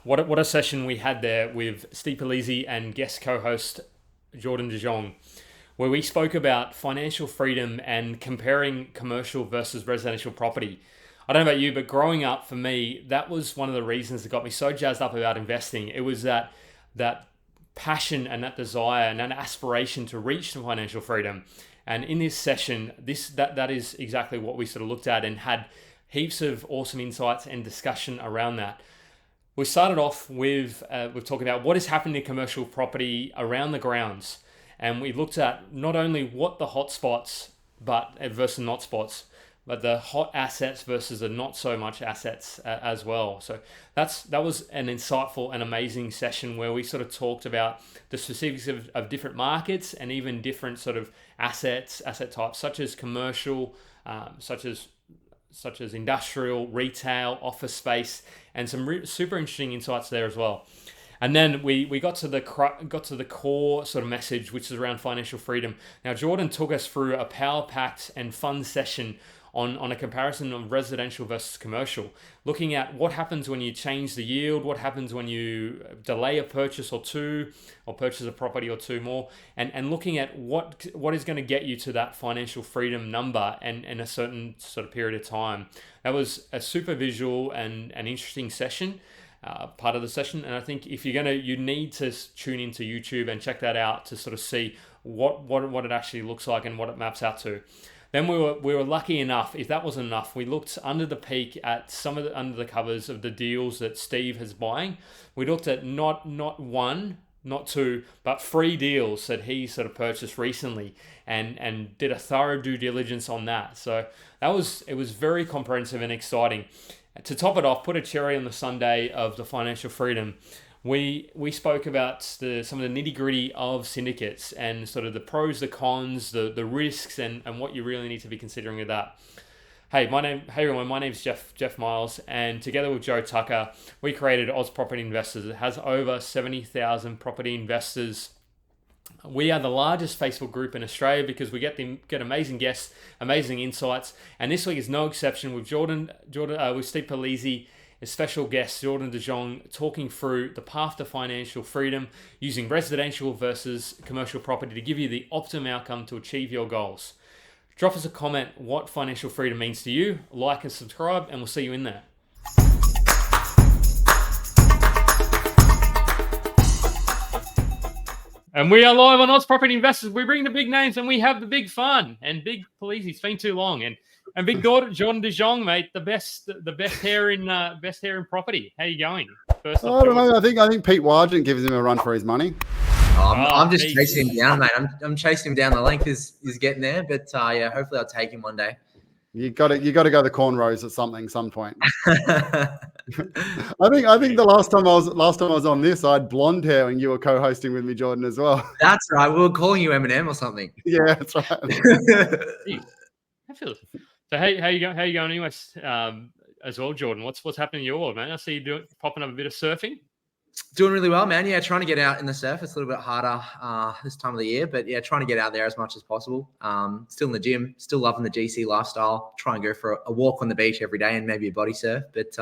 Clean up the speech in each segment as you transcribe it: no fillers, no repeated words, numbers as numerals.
What a session we had there with Steve Palise and guest co-host Jordan De Jong, where we spoke about financial freedom and comparing commercial versus residential property. I don't know about you, but growing up for me, that was one of the reasons that got me so jazzed up about investing. It was that passion and that desire and that aspiration to reach the financial freedom. And in this session, that is exactly what we sort of looked at and had heaps of awesome insights and discussion around that. We started off with talking about what is happening in commercial property around the grounds, and we looked at not only what the hot spots but versus not spots, but the hot assets versus the not so much assets as well. So that was an insightful and amazing session where we sort of talked about the specifics of different markets and even different sort of asset types, such as commercial, such as industrial, retail, office space, and some super interesting insights there as well. And then we got to the core sort of message, which is around financial freedom. Now, Jordan took us through a power-packed and fun session on a comparison of residential versus commercial, looking at what happens when you change the yield, what happens when you delay a purchase or two, or purchase a property or two more, and looking at what is going to get you to that financial freedom number and in a certain sort of period of time. That was a super visual and an interesting session. Part of the session, and I think if you need to tune into YouTube and check that out to sort of see what it actually looks like and what it maps out to. Then we were lucky enough, if that wasn't enough, we looked under the peak at some of the under the covers of the deals that Steve has buying. We looked at not one, not two, but 3 deals that he sort of purchased recently and did a thorough due diligence on that. So it was very comprehensive and exciting. To top it off, put a cherry on the sundae of the financial freedom. We spoke about some of the nitty-gritty of syndicates and sort of the pros, the cons, the risks, and what you really need to be considering with that. Hey everyone, my name's Jeff Miles, and together with Joe Tucker, we created Oz Property Investors. It has over 70,000 property investors. We are the largest Facebook group in Australia because we get amazing guests, amazing insights, and this week is no exception with with Steve Palise, a special guest, Jordan De Jong, talking through the path to financial freedom using residential versus commercial property to give you the optimum outcome to achieve your goals. Drop us a comment what financial freedom means to you, like and subscribe, and we'll see you in there. And we are live on Oz Property Investors. We bring the big names and we have the big fun. And Big Palise, it's been too long. And big daughter Jordan De Jong, mate, the best hair in property. How you going? First I don't know. I think Pete Wargent gives him a run for his money. I'm just chasing him down, mate. I'm chasing him down. The length is getting there, but yeah, hopefully I'll take him one day. You got to go the cornrows at some point. I think the last time I was on this, I had blonde hair and you were co-hosting with me, Jordan, as well. That's right. We were calling you Eminem or something. Yeah, that's right. I feel so. How you going? Anyways, as well, Jordan. What's happening in your world, man? I see you popping up a bit of surfing. Doing really well, man. Yeah, trying to get out in the surf. It's a little bit harder this time of the year, but yeah, trying to get out there as much as possible. Still in the gym, still loving the GC lifestyle. Try and go for a walk on the beach every day and maybe a body surf. But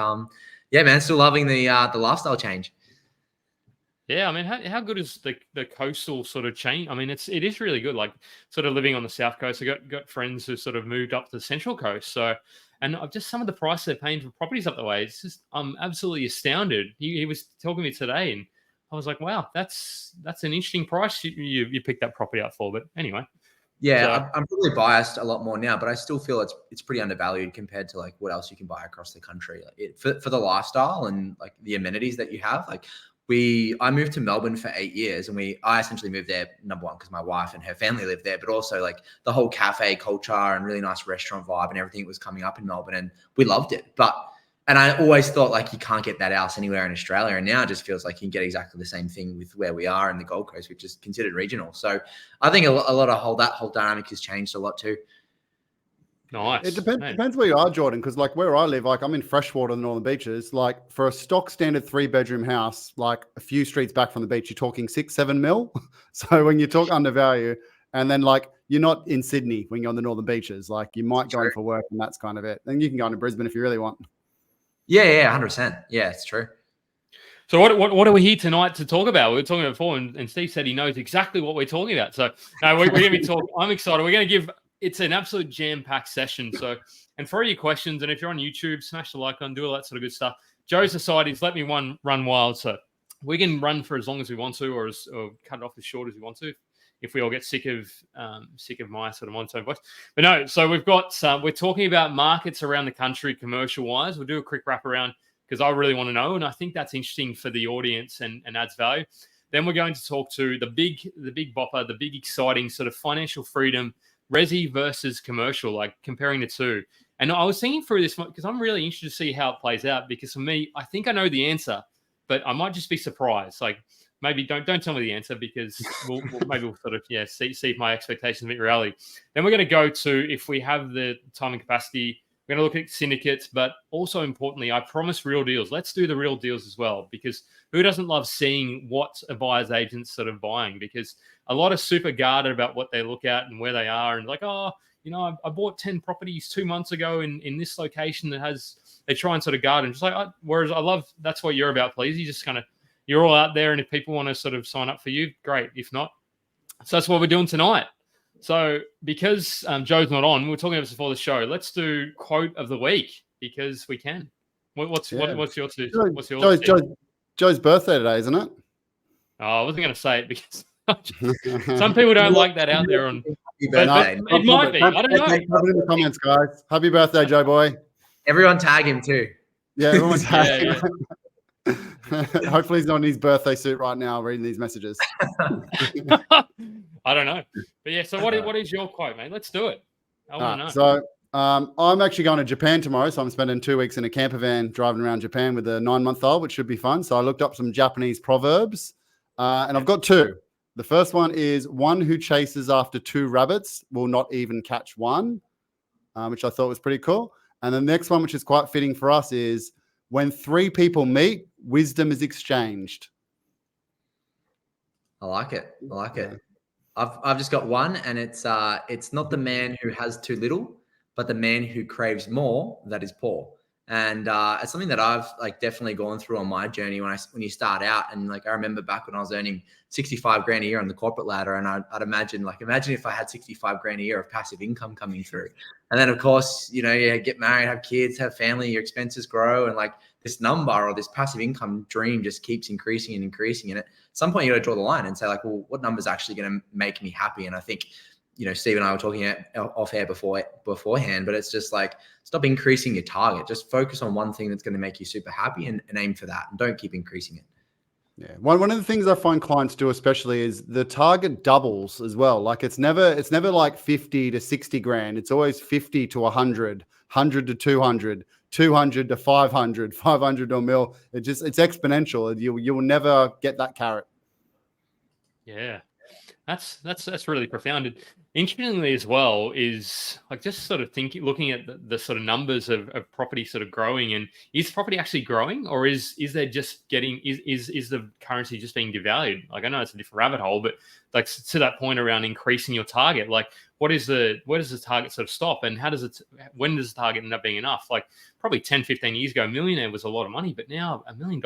yeah, man, still loving the lifestyle change. Yeah, I mean, how good is the coastal sort of change? I mean, it is really good. Like sort of living on the south coast, I got friends who sort of moved up to the central coast. So. And just some of the price they're paying for properties up the way, it's just I'm absolutely astounded. He was talking to me today, and I was like, "Wow, that's an interesting price you picked that property up for." But anyway, yeah, I'm probably biased a lot more now, but I still feel it's pretty undervalued compared to like what else you can buy across the country. Like for the lifestyle and like the amenities that you have, like. I moved to Melbourne for 8 years and I essentially moved there, number one, because my wife and her family lived there, but also like the whole cafe culture and really nice restaurant vibe and everything that was coming up in Melbourne, and we loved it. And I always thought like you can't get that else anywhere in Australia. And now it just feels like you can get exactly the same thing with where we are in the Gold Coast, which is considered regional. So I think a lot of that whole dynamic has changed a lot too. Nice. It depends where you are, Jordan, because like where I live, like I'm in Freshwater, the Northern Beaches. Like for a stock standard 3-bedroom house, like a few streets back from the beach, you're talking 6-7 mil. So when you talk undervalue, and then like you're not in Sydney when you're on the Northern Beaches, like you might go in for work and that's kind of it. Then you can go into Brisbane if you really want. Yeah, 100%. Yeah, it's true. So what are we here tonight to talk about? We were talking about before, and Steve said he knows exactly what we're talking about. So no, we're going to be talking. I'm excited. We're going to give. It's an absolute jam-packed session. So, and for all your questions, and if you're on YouTube, smash the like on, do all that sort of good stuff. Joe's decided he's let me run wild, so we can run for as long as we want to, or cut it off as short as we want to, if we all get sick of my sort of monotone voice. But no, so we've got we're talking about markets around the country, commercial-wise. We'll do a quick wrap around, because I really want to know, and I think that's interesting for the audience and adds value. Then we're going to talk to the big bopper, the big exciting sort of financial freedom, resi versus commercial, like comparing the two. And I was thinking through this because I'm really interested to see how it plays out, because for me, I think I know the answer, but I might just be surprised. Like, maybe don't tell me the answer, because we'll sort of see if my expectations meet reality. Then we're going to go to, if we have the time and capacity, we're going to look at syndicates, but also importantly, I promise real deals. Let's do the real deals as well, because who doesn't love seeing what a buyer's agent's sort of buying? Because a lot of super guarded about what they look at and where they are, and like, oh, I bought 10 properties 2 months ago in this location that has. They try and sort of guard, and just like, whereas I love that's what you're about, please. You just kind of, you're all out there, and if people want to sort of sign up for you, great. If not, so that's what we're doing tonight. So because Joe's not on, we were talking about this before the show. Let's do quote of the week, because we can. What's your two? What's yours? Joe's birthday today, isn't it? Oh, I wasn't going to say it because some people don't like that out there. But it might be. I don't know. Put it in the comments, guys. Happy birthday, Joe boy. Everyone tag him too. Yeah, everyone tag him. Hopefully he's not in his birthday suit right now reading these messages. I don't know. But yeah, so what is your quote, mate? Let's do it. I want to know. So I'm actually going to Japan tomorrow. So I'm spending 2 weeks in a camper van driving around Japan with a 9-month-old, which should be fun. So I looked up some Japanese proverbs and I've got two. The first one is, one who chases after 2 rabbits will not even catch one, which I thought was pretty cool. And the next one, which is quite fitting for us, is, when 3 people meet, wisdom is exchanged. I like it. I've just got one, and it's not the man who has too little, but the man who craves more that is poor. And it's something that I've definitely gone through on my journey when you start out. And I remember back when I was earning 65 grand a year on the corporate ladder, and I'd imagine if I had 65 grand a year of passive income coming through. And then of course, you get married, have kids, have family, your expenses grow, and this number or this passive income dream just keeps increasing and increasing. And at some point you got to draw the line and say well, what number is actually going to make me happy? And I think, Steve and I were talking off air beforehand, but it's just stop increasing your target. Just focus on one thing that's going to make you super happy and aim for that, and don't keep increasing it. Yeah. One of the things I find clients do especially is the target doubles as well. It's never 50 to 60 grand. It's always 50 to 100, 100 to 200, 200 to 500, 500 to a mil. It's exponential. You will never get that carrot. Yeah. That's really profound. Interestingly as well is just sort of looking at the sort of numbers of property sort of growing, and is property actually growing, or is there just is the currency just being devalued? I know it's a different rabbit hole, but to that point around increasing your target, where does the target sort of stop, and when does the target end up being enough? Probably 10, 15 years ago, a millionaire was a lot of money, but now $1 million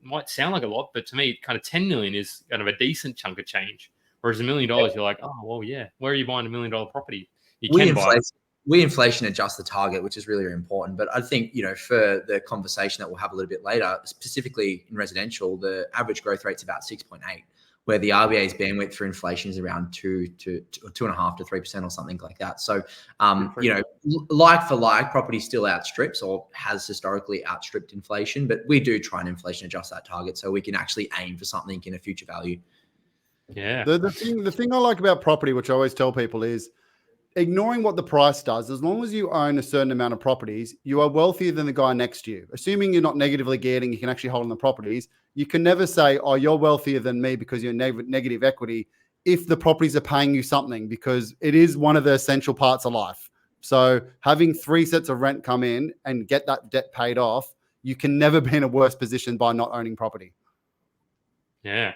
might sound like a lot, but to me, kind of 10 million is kind of a decent chunk of change. Whereas $1 million, you're like, oh, well, yeah. Where are you buying $1 million property? We inflation adjust the target, which is really, really important. But I think, for the conversation that we'll have a little bit later, specifically in residential, the average growth rate's about 6.8, where the RBA's bandwidth for inflation is around 2 to 2.5 to 3% or something like that. So, like for like, property still outstrips or has historically outstripped inflation, but we do try and inflation adjust that target so we can actually aim for something in a future value. Yeah. The thing I like about property, which I always tell people, is ignoring what the price does. As long as you own a certain amount of properties, you are wealthier than the guy next to you. Assuming you're not negatively geared and you can actually hold on the properties, you can never say, oh, you're wealthier than me because you're negative equity, if the properties are paying you something, because it is one of the essential parts of life. So having 3 sets of rent come in and get that debt paid off, you can never be in a worse position by not owning property. Yeah.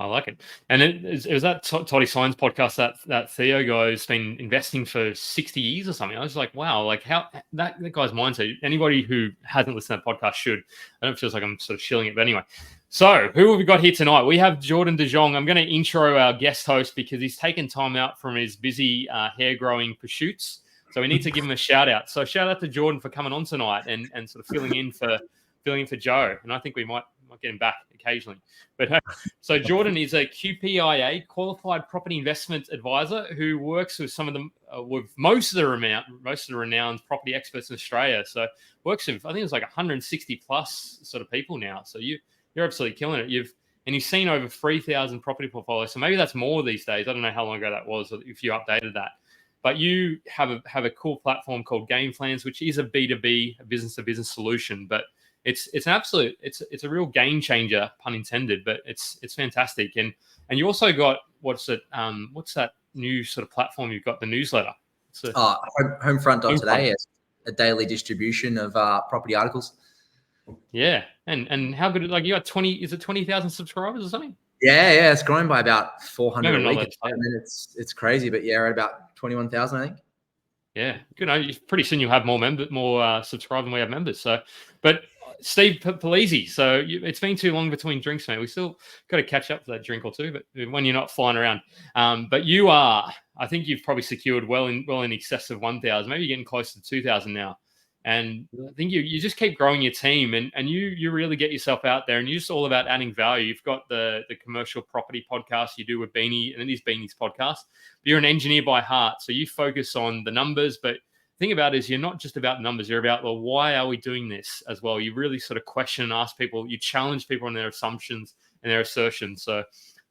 I like it. And it was that Toddy Science podcast that Theo guy's been investing for 60 years or something. I was like, wow, like how that guy's mindset. Anybody who hasn't listened to that podcast should. I don't feel like I'm sort of shilling it, but anyway. So who have we got here tonight? We have Jordan De Jong. I'm going to intro our guest host because he's taken time out from his busy hair growing pursuits. So we need to give him a shout out. So shout out to Jordan for coming on tonight and sort of filling in for Joe. And I think we might get him back occasionally. But so Jordan is a QPIA, Qualified Property Investment Advisor, who works with some of them, with most of the renowned property experts in Australia. So works with, I think it's like 160 plus sort of people now. So you're absolutely killing it. You've seen over 3,000 property portfolios. So maybe that's more these days. I don't know how long ago that was, or if you updated that. But you have a cool platform called Game Plans, which is a B2B, a business-to-business solution. But it's an absolute, it's a real game changer, pun intended. But it's fantastic. And you also got what's that new sort of platform you've got, the newsletter? Homefront.today, a daily distribution of property articles. Yeah, and how good? Like you got 20,000 subscribers or something? Yeah, it's growing by about 400 a week. I mean, it's crazy, but yeah, we're at about 21,000, I think. Yeah, good. Pretty soon you'll have more subscribers than we have members. So, but Steve Palise, so it's been too long between drinks, mate. We still got to catch up for that drink or two, but when you're not flying around. But you are, I think you've probably secured well in excess of 1,000, maybe getting close to 2,000 now. And I think you just keep growing your team and you really get yourself out there and you're just all about adding value. You've got the commercial property podcast you do with Beanie, and it is Beanie's podcast. But you're an engineer by heart. So you focus on the numbers, but the thing about it is you're not just about numbers. You're about, well, why are we doing this as well? You really sort of question and ask people. You challenge people on their assumptions and their assertions. So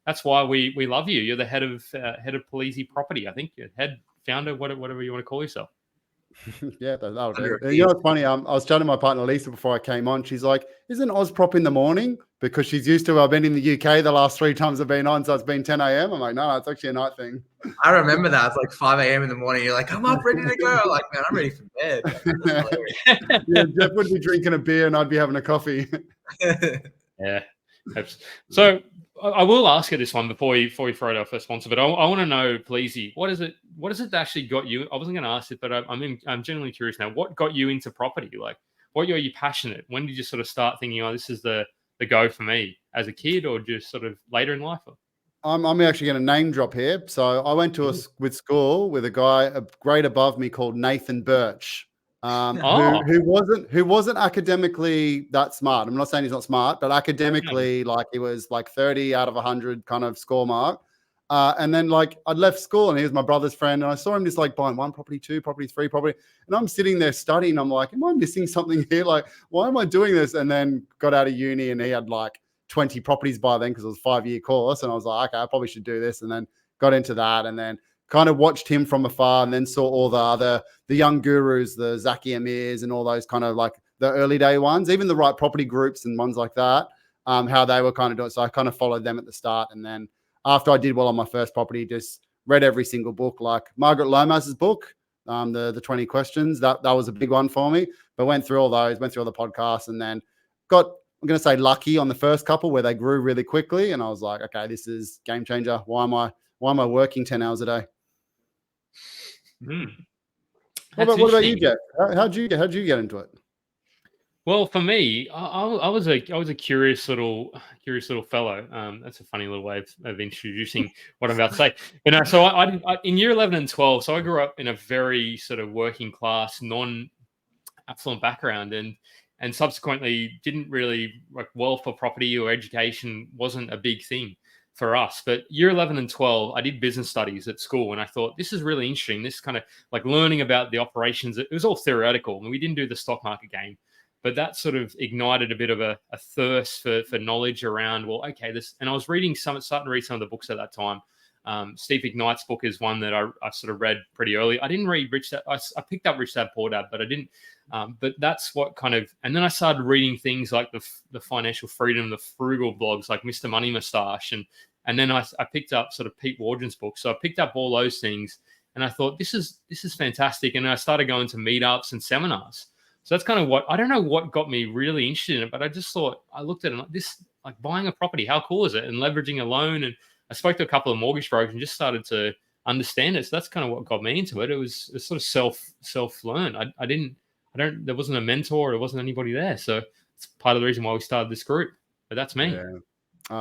that's why we love you. You're the head of Palise Property. I think you're head founder, whatever you want to call yourself. Yeah, that'll do. You know what's funny? I was chatting to my partner Lisa before I came on. She's like, "Isn't Ozprop in the morning?" Because she's used to. I've been in the UK the last 3 times I've been on, so it's been 10 a.m. I'm like, no, it's actually a night thing. I remember that. It's like 5 a.m. in the morning. You're like, I'm up, ready to go. I'm like, man, I'm ready for bed. Yeah, Jeff would be drinking a beer and I'd be having a coffee. Yeah. So I will ask you this one before you throw it out for a sponsor, but I want to know, Palise, what is it that actually got you? I wasn't going to ask it, but I'm genuinely curious now. What got you into property? Like, what are you passionate? When did you sort of start thinking, oh, this is the go for me, as a kid, or just sort of later in life? I'm actually going to name drop here. So I went to school with a guy a grade above me called Nathan Birch. Who wasn't academically that smart. I'm not saying he's not smart, but academically, like he was like 30 out of 100 kind of score mark. And then like I'd left school and he was my brother's friend and I saw him just like buying 1 property, 2 property, 3 property. And I'm sitting there studying. I'm like, am I missing something here? Like, why am I doing this? And then got out of uni and he had like 20 properties by then because it was a 5-year course. And I was like, okay, I probably should do this. And then got into that and then kind of watched him from afar and then saw all the young gurus, the Zaki Amirs and all those kind of like the early day ones, even the right property groups and ones like that, how they were kind of doing. So I kind of followed them at the start. And then after I did well on my first property, just read every single book, like Margaret Lomas's book, the 20 questions. That was a big one for me, but went through all those, went through all the podcasts and then got, I'm going to say lucky on the first couple where they grew really quickly. And I was like, okay, this is game changer. Why am I working 10 hours a day? What about you, Jeff? How'd you get into it? Well, for me, I was a curious little fellow. That's a funny little way of introducing what I'm about to say. But no, so I in year 11 and 12, so I grew up in a very sort of working class, non-affluent background, and subsequently didn't really like wealth or property or education wasn't a big thing for us. But year 11 and 12, I did business studies at school and I thought, this is really interesting. This kind of like learning about the operations. It was all theoretical and we didn't do the stock market game, but that sort of ignited a bit of a thirst for knowledge around, well, okay, this, and I was starting to read some of the books at that time. Steve Ignite's book is one that I sort of read pretty early. I didn't read Rich Dad. I picked up Rich Dad Poor Dad, but I didn't. But that's what kind of, and then I started reading things like the financial freedom, the frugal blogs like Mr. Money Mustache, and then I picked up sort of Pete Wardren's book. So I picked up all those things, and I thought this is fantastic. And I started going to meetups and seminars. So that's kind of what, I don't know what got me really interested in it, but I just thought, I looked at it like this. like buying a property, how cool is it? And leveraging a loan. And I spoke to a couple of mortgage brokers and just started to understand it. So that's kind of what got me into it. It was sort of self learn. There wasn't a mentor. There wasn't anybody there. So it's part of the reason why we started this group. But that's me. Yeah.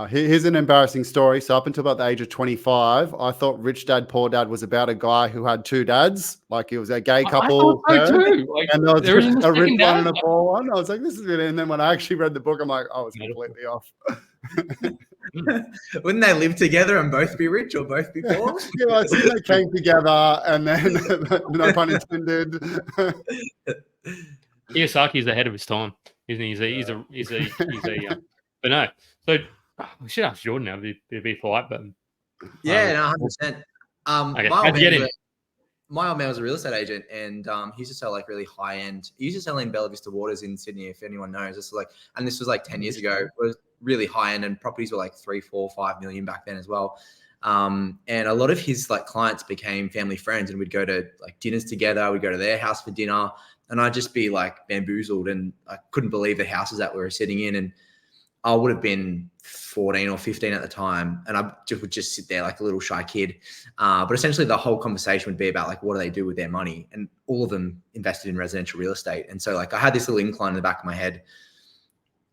Here's an embarrassing story. So up until about the age of 25, I thought Rich Dad, Poor Dad was about a guy who had two dads. Like it was a gay couple. I thought so too. Like, and there was there isn't a rich second one and dad. a poor one. I was like, this is good. And then when I actually read the book, I'm like, I was completely off. Wouldn't they live together and both be rich or both be poor? Yeah, I see they came together and then, no pun intended. Kiyosaki is ahead of his time, isn't he? He's a but no. So we should ask Jordan now to be polite, but yeah, no, 100%. Okay, how'd you get in? My old man was a real estate agent, and he used to sell like really high end. He used to sell in Bella Vista Waters in Sydney, if anyone knows. This was like 10 years ago. It was really high end, and properties were like 3, 4, 5 million back then as well. And a lot of his like clients became family friends, and we'd go to like dinners together. We'd go to their house for dinner, and I'd just be like bamboozled, and I couldn't believe the houses that we were sitting in. And I would have been 14 or 15 at the time, and I would just sit there like a little shy kid. But essentially the whole conversation would be about like, what do they do with their money? And all of them invested in residential real estate. And so like I had this little incline in the back of my head,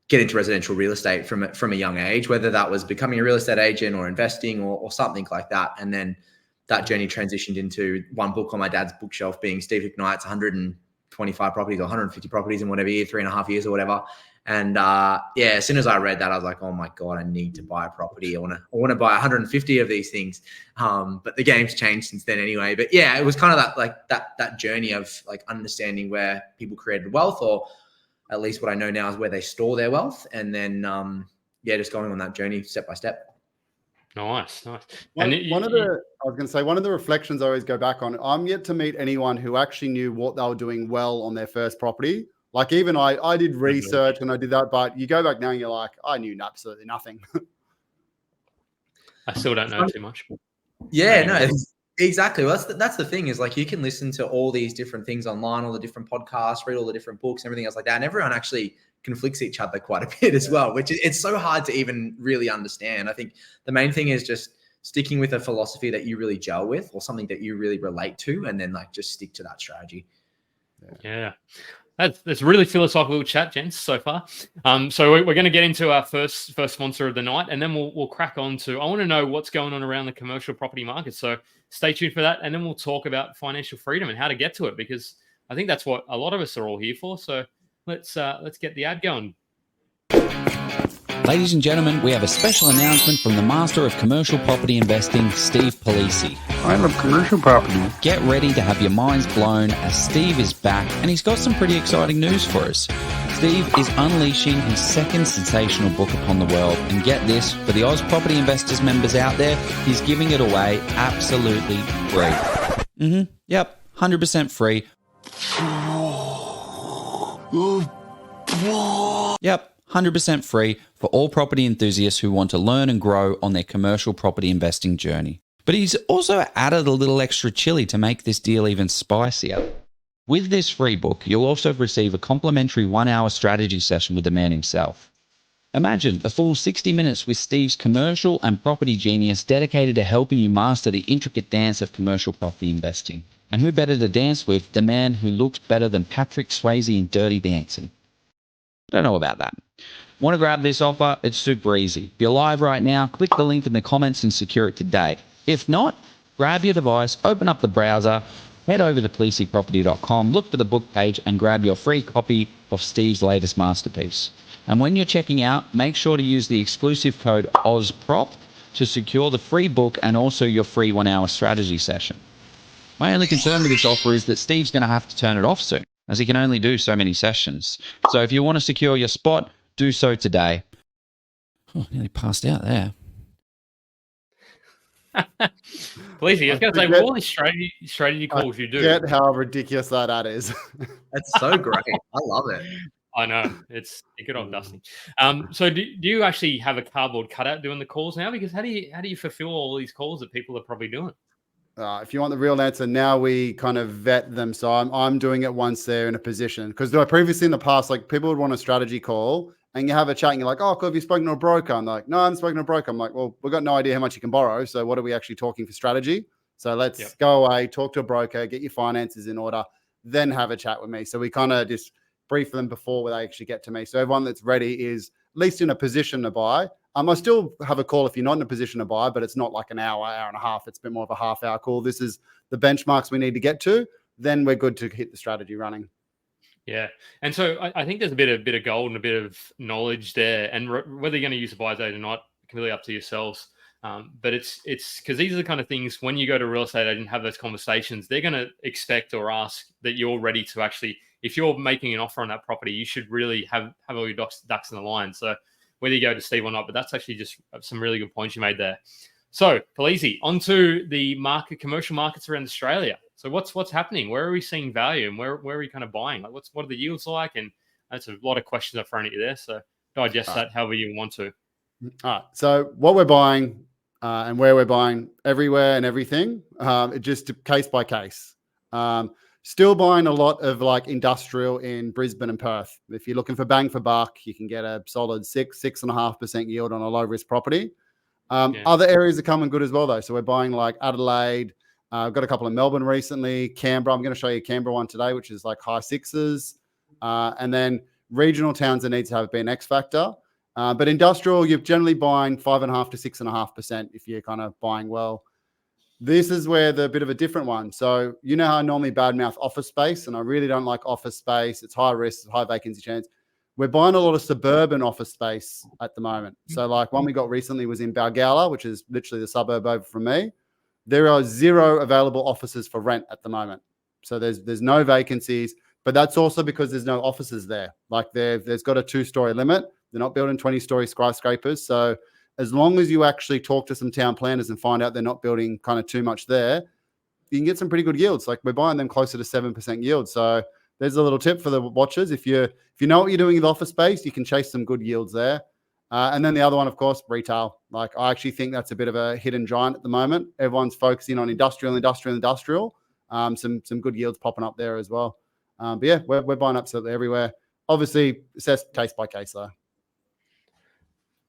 get into residential real estate from a young age, whether that was becoming a real estate agent or investing or something like that. And then that journey transitioned into one book on my dad's bookshelf being Steve Ignite's 125 properties or 150 properties in whatever year, 3.5 years or whatever. And as soon as I read that, I was like, oh my God, I need to buy a property. I want to buy 150 of these things. But the game's changed since then anyway. But yeah, it was kind of that journey of like understanding where people created wealth, or at least what I know now is where they store their wealth. And then, just going on that journey step by step. Nice. One of the reflections I always go back on, I'm yet to meet anyone who actually knew what they were doing well on their first property. Like even I did research and I did that, but you go back now and you're like, I knew absolutely nothing. I still don't know too much. Yeah, no, exactly. Well, that's the thing is like you can listen to all these different things online, all the different podcasts, read all the different books, everything else like that. And everyone actually conflicts each other quite a bit as well, which it's so hard to even really understand. I think the main thing is just sticking with a philosophy that you really gel with or something that you really relate to, and then like just stick to that strategy. Yeah. That's really philosophical chat, gents, so far. So we're going to get into our first sponsor of the night, and then we'll crack on to, I want to know what's going on around the commercial property market. So stay tuned for that, and then we'll talk about financial freedom and how to get to it, because I think that's what a lot of us are all here for. So let's get the ad going. Ladies and gentlemen, we have a special announcement from the master of commercial property investing, Steve Palise. I love commercial property. Get ready to have your minds blown as Steve is back, and he's got some pretty exciting news for us. Steve is unleashing his second sensational book upon the world, and get this, for the Oz Property Investors members out there, he's giving it away absolutely free. Yep, 100% free. Yep. 100% free for all property enthusiasts who want to learn and grow on their commercial property investing journey. But he's also added a little extra chili to make this deal even spicier. With this free book, you'll also receive a complimentary 1-hour strategy session with the man himself. Imagine a full 60 minutes with Steve's commercial and property genius dedicated to helping you master the intricate dance of commercial property investing. And who better to dance with the man who looks better than Patrick Swayze in Dirty Dancing? I don't know about that. Want to grab this offer? It's super easy. If you're live right now, click the link in the comments and secure it today. If not, grab your device, open up the browser, head over to PaliseProperty.com, look for the book page and grab your free copy of Steve's latest masterpiece. And when you're checking out, make sure to use the exclusive code OZPROP to secure the free book and also your free 1-hour strategy session. My only concern with this offer is that Steve's going to have to turn it off soon, as he can only do so many sessions. So if you want to secure your spot, do so today. Oh, nearly passed out there. Palise, I was going to say, all these strategy calls you do. Get how ridiculous that ad is. That's so great. I love it. I know. It's good old Dusty. So do you actually have a cardboard cutout doing the calls now? Because how do you fulfill all these calls that people are probably doing? If you want the real answer, now we kind of vet them. So I'm doing it once they're in a position, because previously in the past, like people would want a strategy call and you have a chat and you're like, oh, cool, have you spoken to a broker? I'm like, no, I haven't spoken to a broker. I'm like, well, we've got no idea how much you can borrow. So what are we actually talking for strategy? So let's go away, talk to a broker, get your finances in order, then have a chat with me. So we kind of just brief them before they actually get to me. So everyone that's ready is at least in a position to buy. I still have a call if you're not in a position to buy, but it's not like an hour and a half. It's a bit more of a half-hour call. This is the benchmarks we need to get to. Then we're good to hit the strategy running. Yeah. And so I think there's a bit of gold and a bit of knowledge there. And whether you're going to use a buyer's aid or not, completely up to yourselves. But it's because these are the kind of things when you go to real estate agent and have those conversations, they're going to expect or ask that you're ready to actually, if you're making an offer on that property, you should really have all your ducks in the line. So whether you go to Steve or not, but that's actually just some really good points you made there. So Palise, onto the commercial markets around Australia. So what's happening? Where are we seeing value, and where are we kind of buying? Like what are the yields like? And that's a lot of questions I've thrown at you there. So digest that however you want to. All right. So what we're buying and where we're buying everywhere and everything, it just case by case. Still buying a lot of like industrial in Brisbane and Perth. If you're looking for bang for buck, you can get a solid 6.5% yield on a low risk property. Other areas are coming good as well though. So we're buying like Adelaide. I've got a couple in Melbourne recently. Canberra, I'm going to show you a Canberra one today, which is like high sixes. And then regional towns that need to have a BNX factor. But industrial, you're generally buying 5.5 to 6.5% if you're kind of buying well. This is where the bit of a different one. So you know how I normally badmouth office space, and I really don't like office space. It's high risk, high vacancy chance. We're buying a lot of suburban office space at the moment. So like one we got recently was in Balgowlah, which is literally the suburb over from me. There are 0 available offices for rent at the moment. So there's no vacancies, but that's also because there's no offices there. Like there's got a 2-story limit. They're not building 20-story skyscrapers. So as long as you actually talk to some town planners and find out they're not building kind of too much there, you can get some pretty good yields. Like we're buying them closer to 7% yield. So there's a little tip for the watchers. If you know what you're doing with office space, you can chase some good yields there. And then the other one, of course, retail. Like I actually think that's a bit of a hidden giant at the moment. Everyone's focusing on industrial. Some good yields popping up there as well. But yeah, we're buying absolutely everywhere. Obviously, it's case by case though.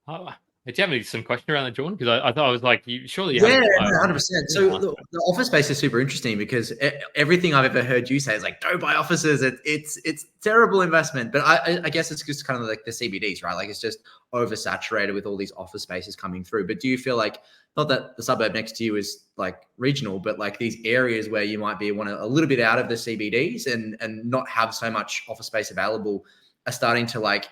Do you have some question around that, Jordan? Because I thought I was like, surely. Yeah, 100%. So the office space is super interesting because everything I've ever heard you say is like, don't buy offices. It's terrible investment. But I guess it's just kind of like the CBDs, right? Like it's just oversaturated with all these office spaces coming through. But do you feel like, not that the suburb next to you is like regional, but like these areas where you might be a little bit out of the CBDs and not have so much office space available are starting to like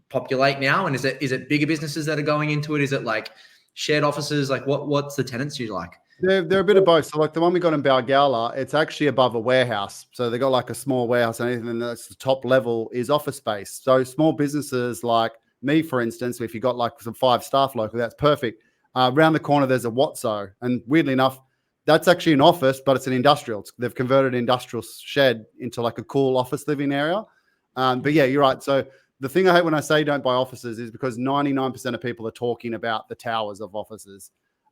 populate now? And is it bigger businesses that are going into it? Is it like shared offices? Like what's the tenants you like? They're a bit of both. So like the one we got in Balgowlah, it's actually above a warehouse. So they got like a small warehouse and anything that's the top level is office space. So small businesses like me, for instance, if you got like some 5 staff local, that's perfect. Around the corner, there's a Watso. And weirdly enough, that's actually an office, but it's an industrial. They've converted an industrial shed into like a cool office living area. But yeah, you're right. So the thing I hate when I say don't buy offices is because 99% of people are talking about the towers of offices.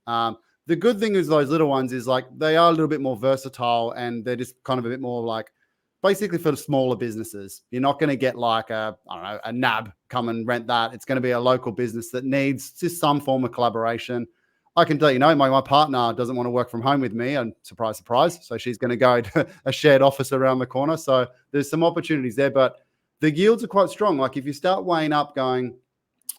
The good thing is those little ones is like they are a little bit more versatile and they're just kind of a bit more like basically for the smaller businesses. You're not going to get like a NAB come and rent that. It's going to be a local business that needs just some form of collaboration. I can tell you, my partner doesn't want to work from home with me, and surprise, surprise. So she's going to go to a shared office around the corner. So there's some opportunities there, but the yields are quite strong. Like if you start weighing up going,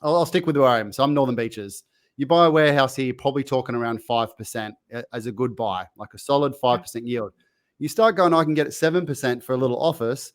I'll stick with where I am. So I'm Northern Beaches. You buy a warehouse here, you're probably talking around 5% as a good buy, like a solid 5% yield. You start going, I can get 7% for a little office.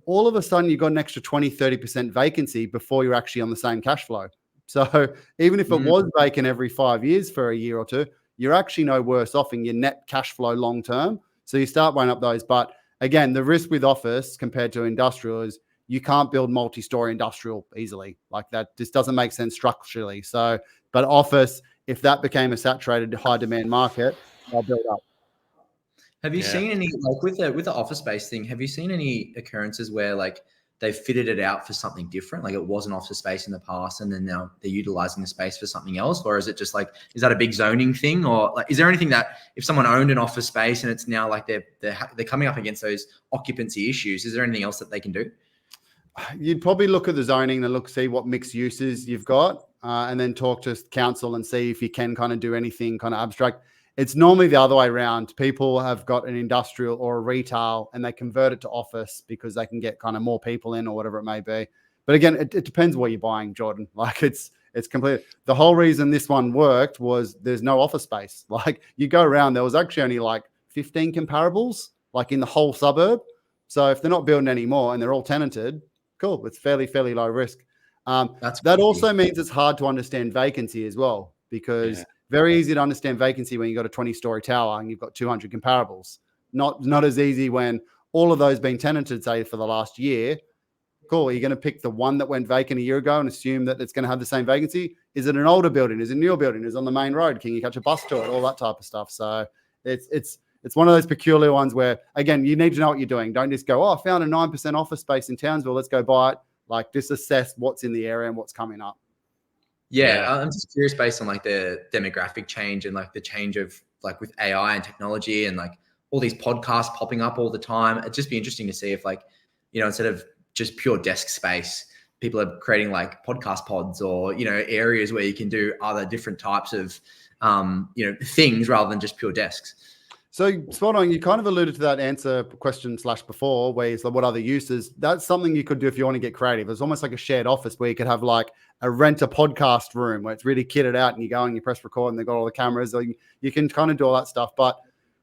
All of a sudden, you've got an extra 20, 30% vacancy before you're actually on the same cash flow. So even if it was vacant every 5 years for a year or two, you're actually no worse off in your net cash flow long term. So you start weighing up those. But again, the risk with office compared to industrial is you can't build multi-story industrial easily. Like that just doesn't make sense structurally. So, but office, if that became a saturated high demand market, they'll build up. Have you seen any, like with the office space thing, have you seen any occurrences where like they've fitted it out for something different? Like it was an office space in the past and then now they're utilizing the space for something else? Or is it just like, is that a big zoning thing? Or like, is there anything that if someone owned an office space and it's now like they're coming up against those occupancy issues, is there anything else that they can do? You'd probably look at the zoning and see what mixed uses you've got, and then talk to council and see if you can kind of do anything kind of abstract. It's normally the other way around. People have got an industrial or a retail and they convert it to office because they can get kind of more people in or whatever it may be. But again, it depends what you're buying, Jordan. Like it's complete. The whole reason this one worked was there's no office space. Like you go around, there was actually only like 15 comparables, like in the whole suburb. So if they're not building anymore and they're all tenanted, cool. It's fairly low risk. That also means it's hard to understand vacancy as well, because very easy to understand vacancy when you've got a 20-story tower and you've got 200 comparables. Not as easy when all of those being tenanted, say, for the last year. Cool. Are you going to pick the one that went vacant a year ago and assume that it's going to have the same vacancy? Is it an older building? Is it a newer building? Is it on the main road? Can you catch a bus to it? All that type of stuff. So it's one of those peculiar ones where, again, you need to know what you're doing. Don't just go, I found a 9% office space in Townsville. Let's go buy it. Like, just assess what's in the area and what's coming up. Yeah, I'm just curious based on like the demographic change and like the change of like with AI and technology and like all these podcasts popping up all the time. It'd just be interesting to see if like, instead of just pure desk space, people are creating like podcast pods or, areas where you can do other different types of, things rather than just pure desks. So spot on. You kind of alluded to that answer question / before, where it's like, what other uses? That's something you could do if you want to get creative. It's almost like a shared office where you could have like a podcast room where it's really kitted out and you go and you press record and they've got all the cameras. Or you can kind of do all that stuff. But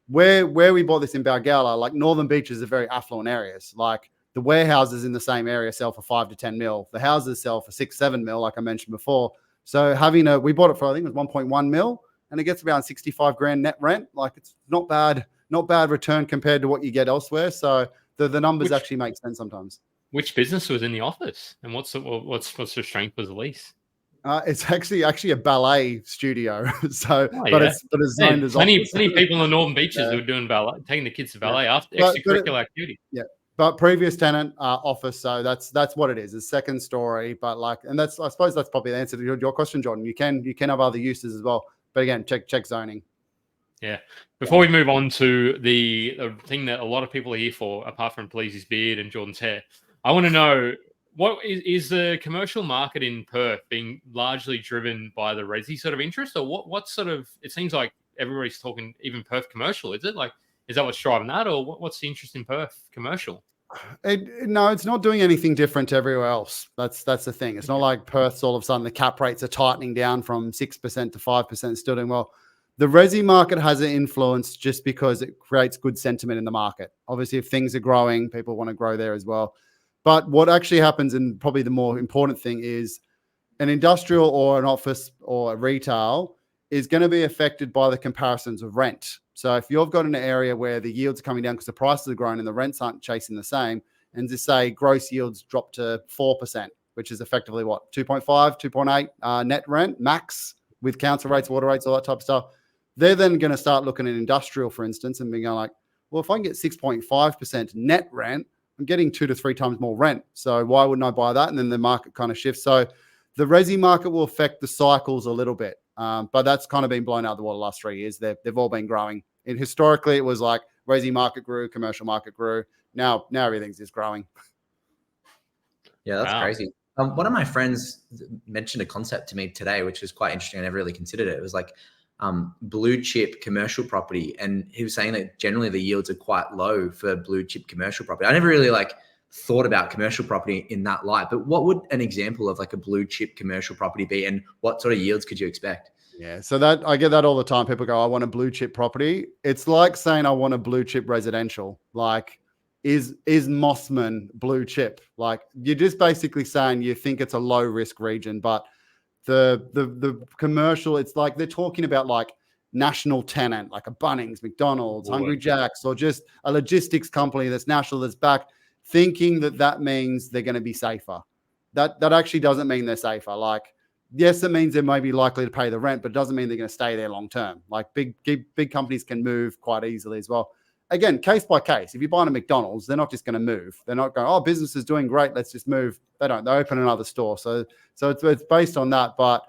where we bought this in Balgowlah, like Northern Beaches are very affluent areas. Like the warehouses in the same area sell for 5 to 10 mil. The houses sell for 6-7 mil, like I mentioned before. So we bought it for, I think it was 1.1 mil. And it gets around 65 grand net rent. Like it's not bad return compared to what you get elsewhere. So the numbers actually make sense sometimes. Which business was in the office, and what's the strength of the lease? It's actually a ballet studio. So, but it's zoned as plenty office. people in the Northern Beaches who are doing ballet, taking the kids to ballet after extracurricular activity. Yeah. But previous tenant office, so that's what it is. It's second story, but like, and I suppose that's probably the answer to your question, Jordan. You can have other uses as well. But again, check zoning. Yeah. Before we move on to the thing that a lot of people are here for, apart from Palise's beard and Jordan's hair, I want to know, what is the commercial market in Perth being largely driven by the resi sort of interest, or what sort of? It seems like everybody's talking even Perth commercial. Is it like? Is that what's driving that, or what's the interest in Perth commercial? No, it's not doing anything different to everywhere else. That's the thing. It's not like Perth all of a sudden the cap rates are tightening down from 6% to 5%, still doing well. The resi market has an influence just because it creates good sentiment in the market. Obviously, if things are growing, people want to grow there as well. But what actually happens, and probably the more important thing, is an industrial or an office or a retail is going to be affected by the comparisons of rent. So if you've got an area where the yields are coming down because the prices are growing and the rents aren't chasing the same, and to say gross yields drop to 4%, which is effectively what, 2.5, 2.8 net rent max with council rates, water rates, all that type of stuff, they're then going to start looking at industrial, for instance, and being like, well, if I can get 6.5% net rent, I'm getting 2 to 3 times more rent. So why wouldn't I buy that? And then the market kind of shifts. So the resi market will affect the cycles a little bit. But that's kind of been blown out of the water the last 3 years. They've all been growing. And historically, it was like resi market grew, commercial market grew. Now everything's just growing. Yeah, that's crazy. One of my friends mentioned a concept to me today, which was quite interesting. I never really considered it. It was like blue chip commercial property. And he was saying that generally the yields are quite low for blue chip commercial property. I never really thought about commercial property in that light, but what would an example of like a blue chip commercial property be, and what sort of yields could you expect? Yeah, so that I get that all the time. People go, I want a blue chip property. It's like saying I want a blue chip residential. Like, is Mossman blue chip? Like, you're just basically saying you think it's a low risk region, but the commercial, it's like they're talking about like national tenant, like a Bunnings, McDonald's, Hungry Jack's, or just a logistics company that's national, that's back, thinking that means they're going to be safer. That actually doesn't mean they're safer. Like, yes, it means they may be likely to pay the rent, but it doesn't mean they're going to stay there long term. Like big companies can move quite easily as well. Again, case by case. If you're buying a McDonald's, they're not just going to move. They're not going, oh, business is doing great, let's just move. They don't. They open another store. So it's based on that. But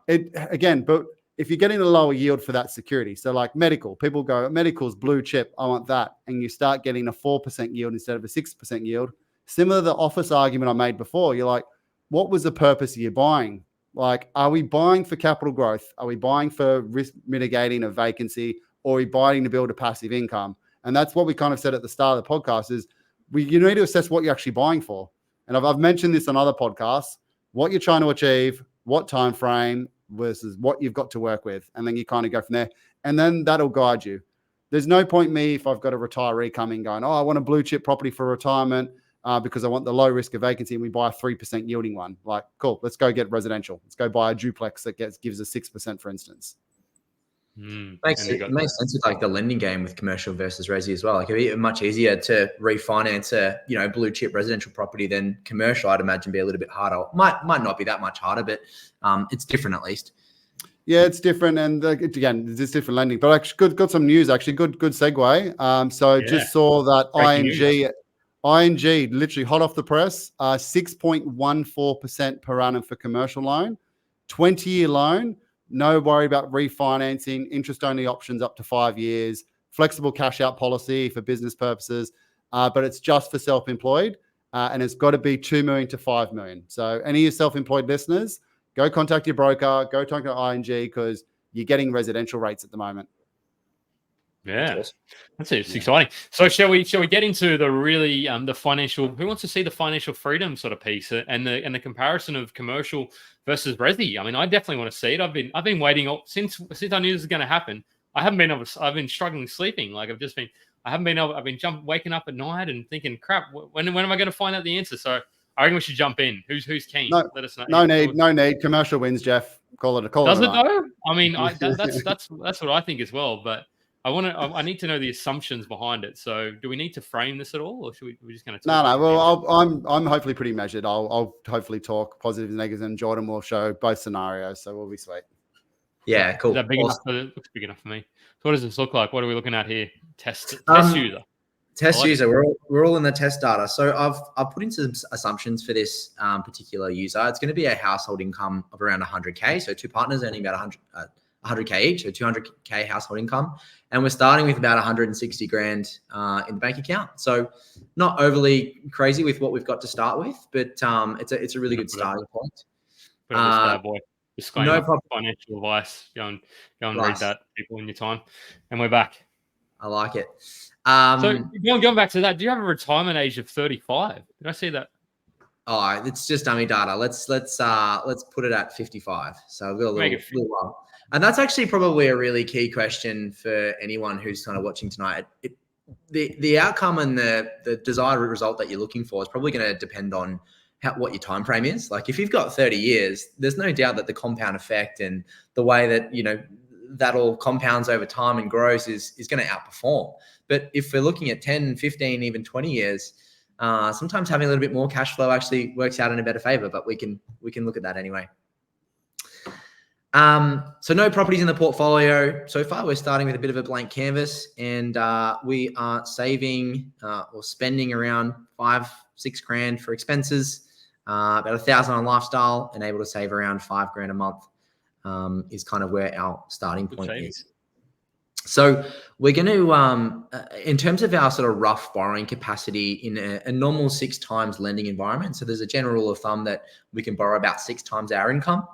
if you're getting a lower yield for that security, so like medical, people go, medical's blue chip, I want that. And you start getting a 4% yield instead of a 6% yield. Similar to the office argument I made before, you're like, what was the purpose of you buying? Like, are we buying for capital growth? Are we buying for risk mitigating a vacancy? Or are we buying to build a passive income? And that's what we kind of said at the start of the podcast is you need to assess what you're actually buying for. And I've mentioned this on other podcasts, what you're trying to achieve, what time frame versus what you've got to work with. And then you kind of go from there. And then that'll guide you. There's no point me if I've got a retiree coming going, oh, I want a blue chip property for retirement because I want the low risk of vacancy and we buy a 3% yielding one. Like, cool, let's go get residential. Let's go buy a duplex that gives us 6%, for instance. It makes sense with like the lending game with commercial versus resi as well. Like it'd be much easier to refinance a blue chip residential property than commercial. I'd imagine be a little bit harder. Might not be that much harder, but it's different at least. Yeah, it's different, and again, there's different lending. But actually, got some news. Actually, good segue. Just saw that ING literally hot off the press, 6.14% per annum for commercial loan, 20-year loan. No worry about refinancing, interest-only options up to 5 years, flexible cash-out policy for business purposes, but it's just for self-employed, and it's got to be 2 million to 5 million. So any of your self-employed listeners, go contact your broker, go talk to ING because you're getting residential rates at the moment. Yeah, that's exciting. So shall we get into the really the financial? Who wants to see the financial freedom sort of piece and the comparison of commercial versus resi? I mean, I definitely want to see it. I've been waiting since I knew this was going to happen. I've been struggling sleeping. Like I've been waking up at night and thinking, crap, when am I going to find out the answer? So I reckon we should jump in. Who's keen? No, let us know. No need. Commercial wins, Jeff. Call it a call. Does it though? I mean, that's what I think as well. But I need to know the assumptions behind it. So, do we need to frame this at all, or should we're just going to? No. Well, I'm hopefully pretty measured. I'll hopefully talk positives and negatives, and Jordan will show both scenarios, so we'll be sweet. Yeah, cool. Is that big enough? Looks big enough for me. So, what does this look like? What are we looking at here? Test user. Test user. We're all in the test data. So I've put in some assumptions for this particular user. It's going to be a household income of around 100K. So two partners earning about 100K each, so 200K household income. And we're starting with about 160 grand in the bank account. So not overly crazy with what we've got to start with, but it's a really good starting point. Disclaimer, financial advice. Go and read that, people, in your time. And we're back. I like it. So going back to that, do you have a retirement age of 35? Did I see that? Oh, it's just dummy data. Let's put it at 55. So I've got a little while. And that's actually probably a really key question for anyone who's kind of watching tonight. The outcome and the desired result that you're looking for is probably going to depend on what your time frame is. Like if you've got 30 years, there's no doubt that the compound effect and the way that that all compounds over time and grows is going to outperform. But if we're looking at 10, 15, even 20 years, sometimes having a little bit more cash flow actually works out in a better favor, but we can look at that anyway. So no properties in the portfolio so far. We're starting with a bit of a blank canvas, and we are saving or spending around 5-6 grand for expenses, about 1,000 on lifestyle, and able to save around 5 grand a month is kind of where our starting point is. So we're going to, in terms of our sort of rough borrowing capacity in a normal 6 times lending environment. So there's a general rule of thumb that we can borrow about 6 times our income.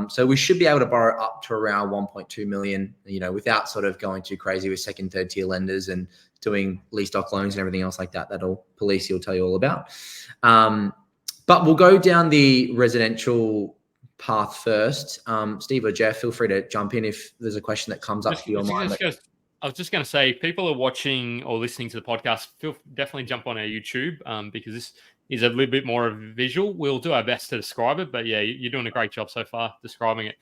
So we should be able to borrow up to around 1.2 million, without sort of going too crazy with second, third tier lenders and doing lease doc loans and everything else like that. Palise will tell you all about. But we'll go down the residential path first. Steve or Jeff, feel free to jump in if there's a question that comes up to your mind. I was just going to say, people are watching or listening to the podcast, definitely jump on our YouTube because this is a little bit more of a visual. We'll do our best to describe it, but yeah, you're doing a great job so far describing it.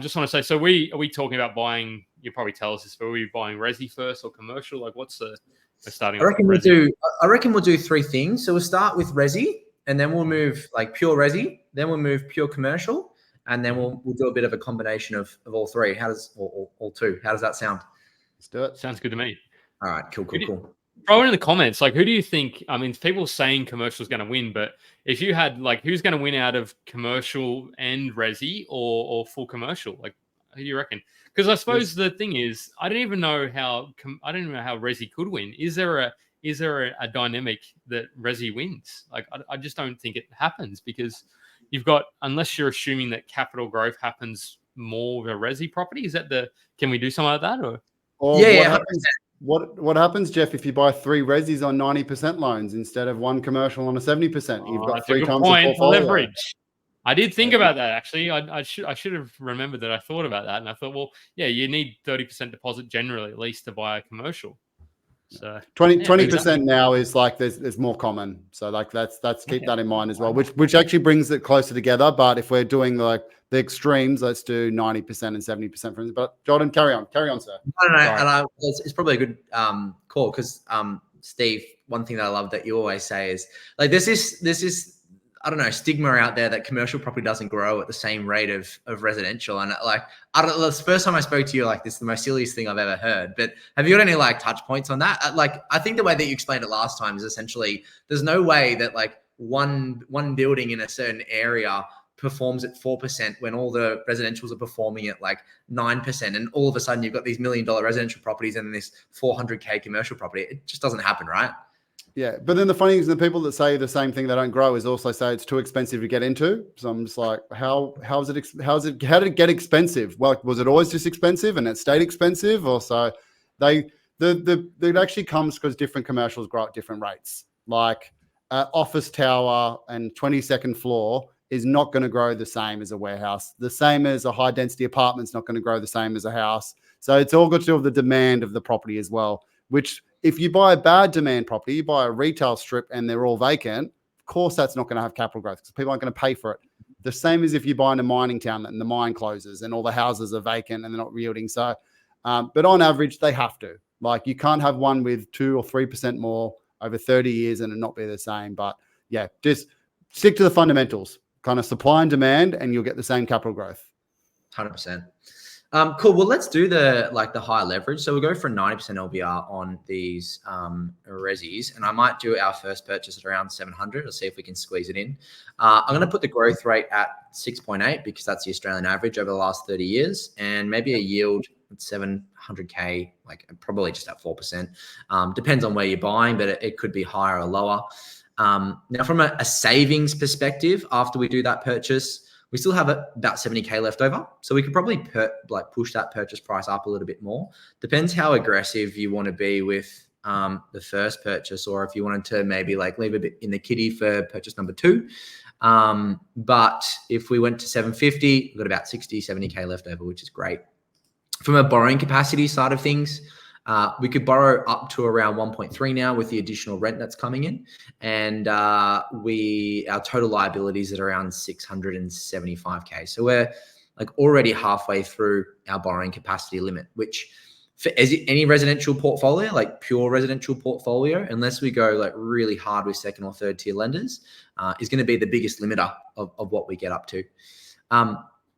Just want to say, so are we talking about buying? You probably tell us this, but are we buying resi first or commercial? Like, what's the starting? I reckon we'll do 3 things. So we'll start with resi, and then we'll move like pure resi, then we'll move pure commercial. And then we'll do a bit of a combination of all 3. All 2? How does that sound? Let's do it. Sounds good to me. All right, cool. Throw it in the comments. Like, who do you think? I mean, people saying commercial is going to win, but if you had who's going to win out of commercial and resi or full commercial? Like, who do you reckon? Because I suppose the thing is, I don't even know how resi could win. Is there is there a dynamic that resi wins? Like, I just don't think it happens, because you've got, unless you're assuming that capital growth happens more with a resi property, can we do something like that? Or Yeah, what yeah, happens? What happens, Jeff, if you buy 3 resis on 90% loans instead of 1 commercial on a 70%? You've got That's a 3 good times point. the portfolio. Leverage. I did think about that, actually. I should have remembered that. I thought about that, and I thought, well, yeah, you need 30% deposit generally, at least, to buy a commercial. So 20% now is like there's more common. So like that's keep that in mind as well, which actually brings it closer together. But if we're doing like the extremes, let's do 90% and 70% for. But Jordan, carry on, sir. No, and it's probably a good call, because Steve, one thing that I love that you always say is, like, there's this I don't know, stigma out there that commercial property doesn't grow at the same rate of residential. And like, I don't know, the first time I spoke to you, like, this is the most silliest thing I've ever heard. But have you got any like touch points on that? Like, I think the way that you explained it last time is essentially, there's no way that like one building in a certain area performs at 4% when all the residentials are performing at like 9%. And all of a sudden you've got these $1 million residential properties and this 400K commercial property. It just doesn't happen, right? Yeah, but then the funny thing is, the people that say the same thing, they don't grow, is also say it's too expensive to get into. So I'm just like, how did it get expensive? Well, was it always just expensive and it stayed expensive? Or so it actually comes because different commercials grow at different rates. Like office tower and 22nd floor is not going to grow the same as a warehouse. The same as a high density apartment's not going to grow the same as a house. So it's all got to do with the demand of the property as well, which, if you buy a bad demand property, you buy a retail strip and they're all vacant, of course that's not going to have capital growth because people aren't going to pay for it. The same as if you buy in a mining town and the mine closes and all the houses are vacant and they're not yielding. So, but on average, they have to. Like, you can't have one with 2 or 3% more over 30 years and it not be the same. But yeah, just stick to the fundamentals, kind of supply and demand, and you'll get the same capital growth. 100%. Cool. Well, let's do the high leverage. So we'll go for 90% LVR on these resis, and I might do our first purchase at around 700. I'll see if we can squeeze it in. I'm going to put the growth rate at 6.8 because that's the Australian average over the last 30 years, and maybe a yield at 700K, like probably just at 4%. Depends on where you're buying, but it could be higher or lower. Now, from a savings perspective, after we do that purchase, we still have about 70K left over. So we could probably push that purchase price up a little bit more. Depends how aggressive you want to be with the first purchase, or if you wanted to maybe like leave a bit in the kitty for purchase number 2. But if we went to 750, we've got about 60, 70K left over, which is great. From a borrowing capacity side of things, we could borrow up to around 1.3 now with the additional rent that's coming in. And our total liabilities at around 675K. So we're like already halfway through our borrowing capacity limit, which for any residential portfolio, like pure residential portfolio, unless we go like really hard with second or third tier lenders, is going to be the biggest limiter of what we get up to.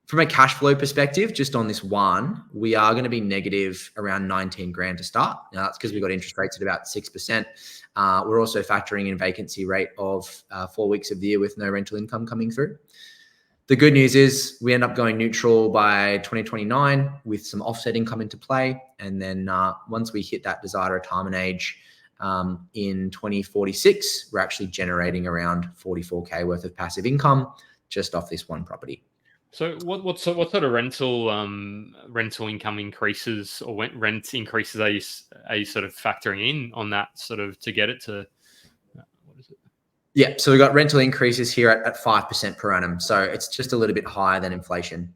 From a cash flow perspective, just on this one, we are going to be negative around 19 grand to start. Now, that's because we've got interest rates at about 6%. We're also factoring in vacancy rate of 4 weeks of the year with no rental income coming through. The good news is we end up going neutral by 2029 with some offset income into play. And then once we hit that desired retirement age in 2046, we're actually generating around 44K worth of passive income just off this one property. So what sort of rental income increases or rent increases are you sort of factoring in on that sort of to get it to what is it? Yeah, so we've got rental increases here at 5% per annum. So it's just a little bit higher than inflation.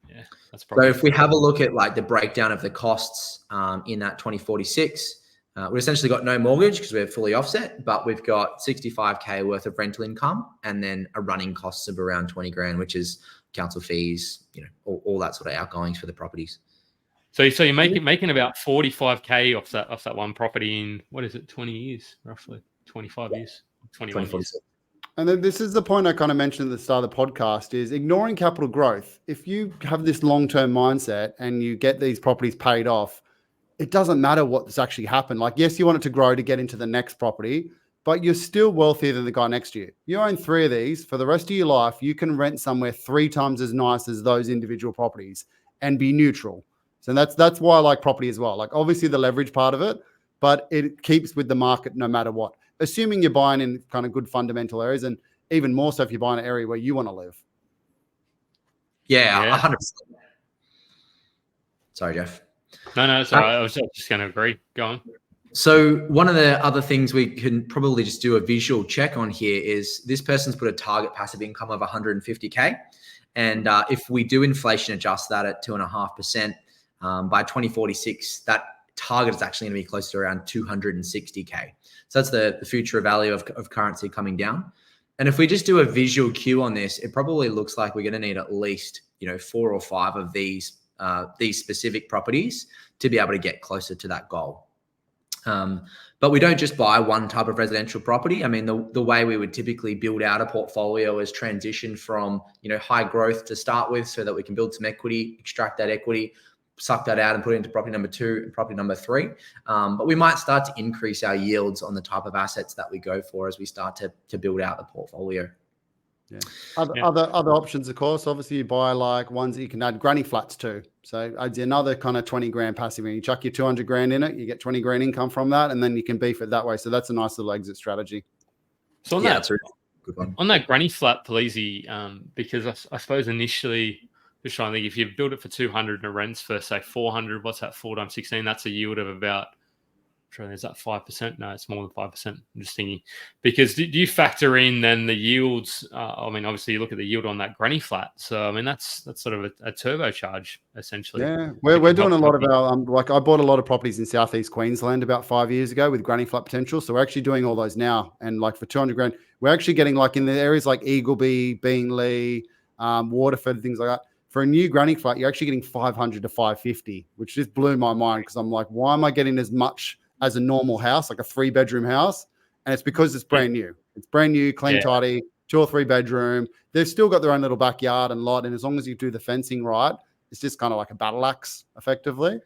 Yeah, that's probably. So if we have a look at like the breakdown of the costs in that 2046, we've essentially got no mortgage because we're fully offset, but we've got 65K worth of rental income and then a running costs of around 20 grand, which is council fees, all that sort of outgoings for the properties. So you're making about 45K off that one property in, what is it, 20 years, roughly 25 years, 21 years. And then this is the point I kind of mentioned at the start of the podcast, is ignoring capital growth. If you have this long-term mindset and you get these properties paid off, it doesn't matter what's actually happened. Like, yes, you want it to grow to get into the next property, but you're still wealthier than the guy next to you. You own 3 of these. For the rest of your life, you can rent somewhere 3 times as nice as those individual properties and be neutral. So that's why I like property as well. Like, obviously the leverage part of it, but it keeps with the market no matter what. Assuming you're buying in kind of good fundamental areas, and even more so if you're buying an area where you want to live. Yeah, 100%. Sorry, Jeff. No, it's all right. I was just going to agree. Go on. So one of the other things we can probably just do a visual check on here is this person's put a target passive income of 150K. And if we do inflation adjust that at 2.5%, by 2046, that target is actually going to be close to around 260K. So that's the future value of currency coming down. And if we just do a visual cue on this, it probably looks like we're going to need at least 4 or 5 of these specific properties to be able to get closer to that goal. But we don't just buy one type of residential property. I mean, the way we would typically build out a portfolio is transition from, high growth to start with so that we can build some equity, extract that equity, suck that out and put it into property number 2 and property number 3. But we might start to increase our yields on the type of assets that we go for as we start to build out the portfolio. Yeah. Other options, of course. Obviously, you buy like ones that you can add granny flats to. So adds another kind of 20 grand passive. You chuck your 200 grand in it, you get 20 grand income from that, and then you can beef it that way. So that's a nice little exit strategy. So on that's a really good one. On that granny flat, Palise, because I suppose initially, just trying to think, if you build it for 200 and it rents for say 400, what's that? 4 times 16? That's a yield of about. Is that 5%? No, it's more than 5%. I'm just thinking, because do you factor in then the yields? I mean, obviously you look at the yield on that granny flat. So I mean, that's sort of a turbocharge essentially. Yeah, we're doing a lot of our like I bought a lot of properties in Southeast Queensland about 5 years ago with granny flat potential. So we're actually doing all those now, and like for 200 grand, we're actually getting like in the areas like Eagleby, Beenleigh, Waterford, things like that. For a new granny flat, you're actually getting 500 to 550, which just blew my mind because I'm like, why am I getting as much as a normal house, like a 3-bedroom house? And it's because it's brand new. It's brand new, clean, tidy, 2 or 3 bedroom. They've still got their own little backyard and lot. And as long as you do the fencing right, it's just kind of like a battle axe effectively.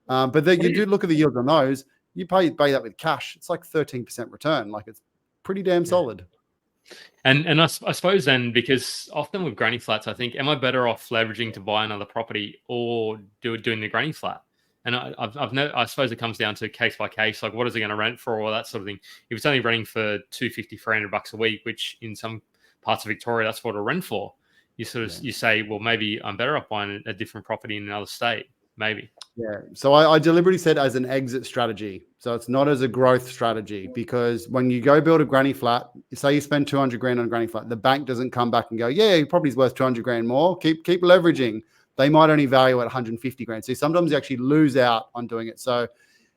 But then you do look at the yield on those, you pay that with cash. It's like 13% return. Like it's pretty damn solid. And I suppose then, because often with granny flats, I think, am I better off leveraging to buy another property or doing the granny flat? And I suppose it comes down to case by case, like what is it going to rent for, or that sort of thing. If it's only renting for $250, $300 a week, which in some parts of Victoria that's what it'll rent for, you sort of you say, well, maybe I'm better off buying a different property in another state, maybe. Yeah. So I deliberately said as an exit strategy. So it's not as a growth strategy, because when you go build a granny flat, say you spend 200 grand on a granny flat, the bank doesn't come back and go, yeah, your property's worth 200 grand more. Keep leveraging. They might only value at 150 grand. So sometimes you actually lose out on doing it. So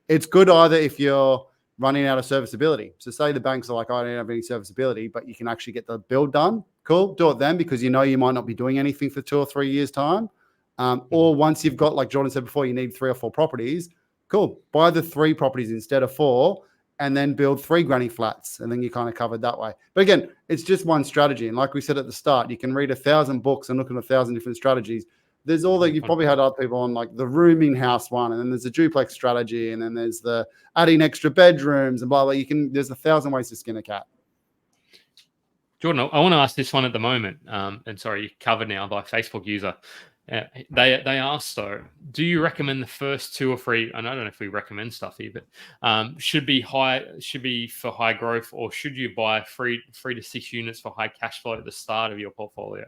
it's good either if you're running out of serviceability. So say the banks are like, I don't have any serviceability, but you can actually get the build done. Cool. Do it then, because you might not be doing anything for 2 or 3 years time. Or once you've got, like Jordan said before, you need 3 or 4 properties. Cool. Buy the 3 properties instead of 4, and then build 3 granny flats. And then you kind of covered that way. But again, it's just one strategy. And like we said at the start, you can read 1,000 books and look at 1,000 different strategies. There's all that. You've probably had other people on like the rooming house one, and then there's a duplex strategy, and then there's the adding extra bedrooms and blah, blah. There's 1,000 ways to skin a cat. Jordan, I want to ask this one at the moment. And sorry, covered now by a Facebook user. They asked though, do you recommend the first 2 or 3? And I don't know if we recommend stuff here, but should be for high growth, or should you buy 3 to 6 units for high cash flow at the start of your portfolio?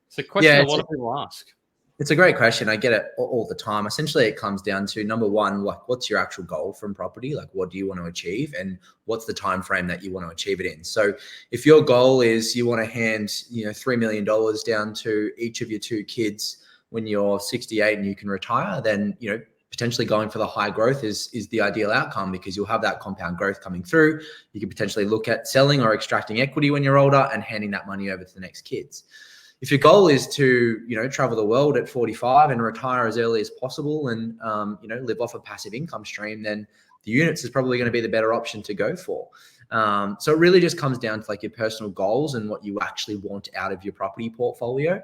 It's a question a lot of people ask. It's a great question. I get it all the time. Essentially, it comes down to number one, like what's your actual goal from property? Like what do you want to achieve, and what's the time frame that you want to achieve it in? So if your goal is you want to hand $3 million down to each of your 2 kids when you're 68 and you can retire, then potentially going for the high growth is the ideal outcome, because you'll have that compound growth coming through. You can potentially look at selling or extracting equity when you're older and handing that money over to the next kids. If your goal is to, travel the world at 45 and retire as early as possible and, live off a passive income stream, then the units is probably going to be the better option to go for. So it really just comes down to like your personal goals and what you actually want out of your property portfolio.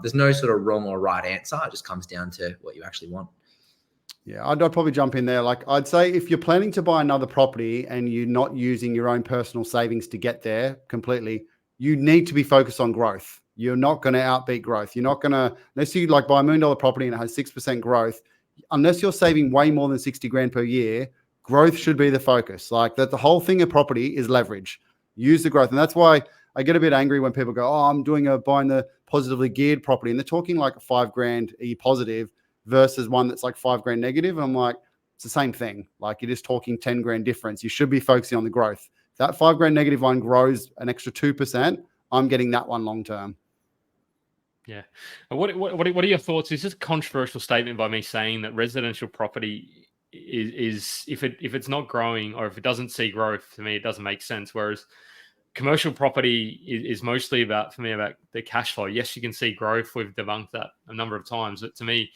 There's no sort of wrong or right answer. It just comes down to what you actually want. Yeah, I'd probably jump in there. Like I'd say if you're planning to buy another property and you're not using your own personal savings to get there completely, you need to be focused on growth. You're not going to outbeat growth. You're not going to, unless you buy $1 million property and it has 6% growth, unless you're saving way more than 60 grand per year, growth should be the focus. Like that, the whole thing of property is leverage. Use the growth, and that's why I get a bit angry when people go, "Oh, I'm buying the positively geared property," and they're talking like $5,000 E positive versus one that's like $5,000 negative. And I'm like, it's the same thing. Like you're just talking 10 grand difference. You should be focusing on the growth. If that $5,000 negative one grows an extra 2%, I'm getting that one long term. Yeah. What are your thoughts? Is this a controversial statement by me saying that residential property is if it's not growing or if it doesn't see growth, to me it doesn't make sense. Whereas commercial property is mostly about the cash flow. Yes, you can see growth. We've debunked that a number of times, but to me,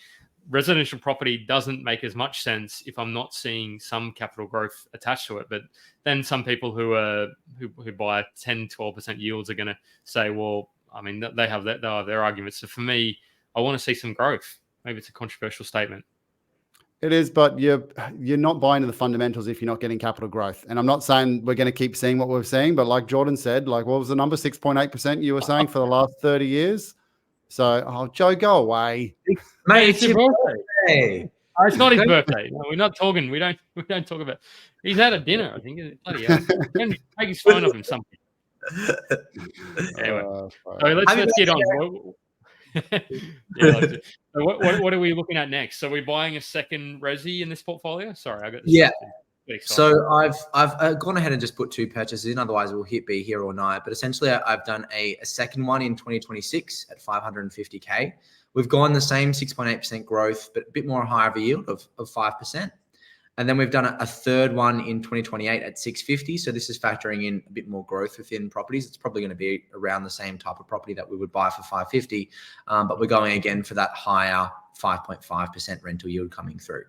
residential property doesn't make as much sense if I'm not seeing some capital growth attached to it. But then some people who buy 10, 12% yields are going to say, well, I mean, they have their arguments. So for me, I want to see some growth. Maybe it's a controversial statement. It is, but you're not buying into the fundamentals if you're not getting capital growth. And I'm not saying we're going to keep seeing what we're seeing, but like Jordan said, like what was the number? 6.8% you were saying for the last 30 years. So, Joe, go away. Mate, it's your birthday. Oh, it's not his Don't- birthday. No, we're not talking. We don't talk about. He's had a dinner. I think. Bloody hell. Take his phone off him. Something. Anyway, so let's get on. Yeah. So what are we looking at next? So we're buying a second resi in this portfolio. Sorry, I got this. Yeah. So I've gone ahead and just put 2 purchases in. Otherwise, we'll be here all night. But essentially, I've done a second one in 2026 at 550K. We've gone the same 6.8% growth, but a bit more higher of a yield of 5%. And then we've done a third one in 2028 at 650. So this is factoring in a bit more growth within properties. It's probably going to be around the same type of property that we would buy for 550. But we're going again for that higher 5.5% rental yield coming through.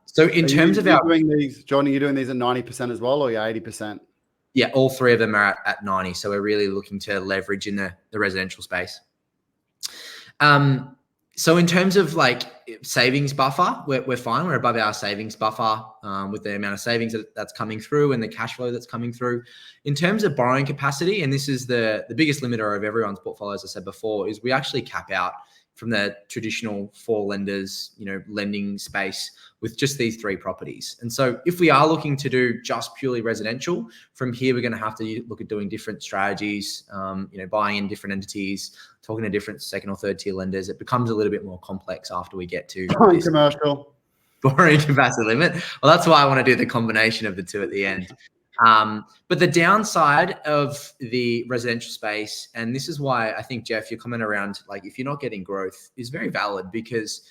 So in terms of doing these, Johnny, you're doing these at 90% as well, or you're 80%? Yeah, all 3 of them are at 90. So we're really looking to leverage in the residential space. So in terms of like savings buffer, we're fine. We're above our savings buffer with the amount of savings that's coming through and the cash flow that's coming through. In terms of borrowing capacity, and this is the biggest limiter of everyone's portfolio, as I said before, is we actually cap out from the traditional 4 lenders, lending space with just these 3 properties. And so if we are looking to do just purely residential, from here, we're going to have to look at doing different strategies, buying in different entities, talking to different second or third tier lenders. It becomes a little bit more complex after we get to commercial borrowing capacity limit. Well, that's why I want to do the combination of the 2 at the end. But the downside of the residential space, and this is why I think, Jeff, your comment around like if you're not getting growth is very valid, because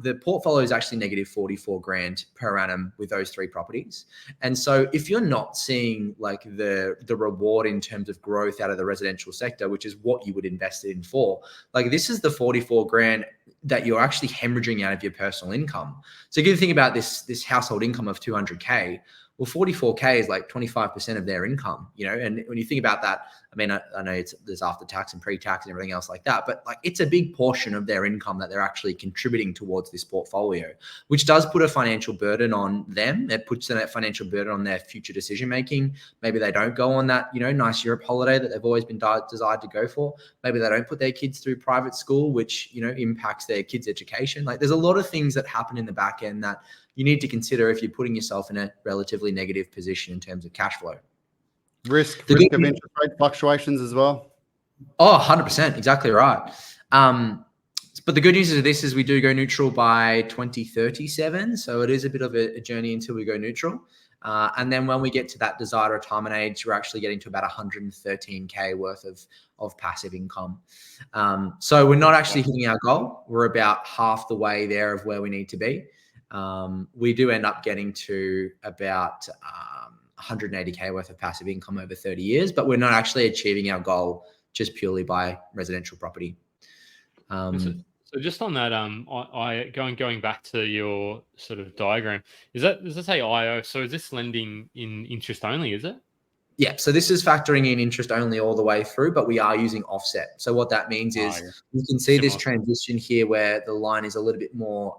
the portfolio is actually negative 44 grand per annum with those 3 properties. And so if you're not seeing like the reward in terms of growth out of the residential sector, which is what you would invest in for, like this is the 44 grand that you're actually hemorrhaging out of your personal income. So if you think about this household income of 200K, well, 44K is like 25% of their income, and when you think about that, I mean, I know there's after tax and pre-tax and everything else like that, but like it's a big portion of their income that they're actually contributing towards this portfolio, which does put a financial burden on them. It puts a financial burden on their future decision-making. Maybe they don't go on that, nice Europe holiday that they've always been desired to go for. Maybe they don't put their kids through private school, which, impacts their kids' education. Like there's a lot of things that happen in the back end that you need to consider if you're putting yourself in a relatively negative position in terms of cash flow. Risk of interest rate fluctuations as well. Oh, 100%. Exactly right. But the good news is this is we do go neutral by 2037. So it is a bit of a journey until we go neutral. And then when we get to that desired retirement age, we're actually getting to about 113K worth of passive income. So we're not actually hitting our goal. We're about half the way there of where we need to be. We do end up getting to about 180K worth of passive income over 30 years, but we're not actually achieving our goal just purely by residential property. So just on that, going back to your sort of diagram, does it say IO? So is this lending in interest only, is it? Yeah, so this is factoring in interest only all the way through, but we are using offset. So what that means is you can see this transition here where the line is a little bit more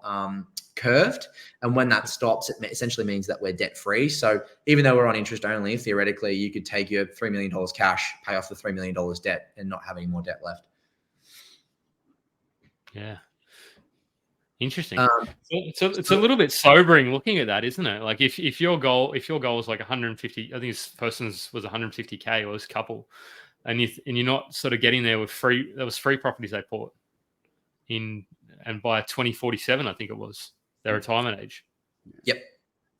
curved. And when that stops, it essentially means that we're debt free. So even though we're on interest only, theoretically, you could take your $3 million cash, pay off the $3 million debt and not have any more debt left. Yeah. Interesting. Um, It's a little bit sobering looking at that, isn't it? Like if your goal is like 150, I think this person's was 150K or this couple, and you're not sort of getting there with free. There was free properties they bought in, and by 2047, I think it was their retirement age. Yep.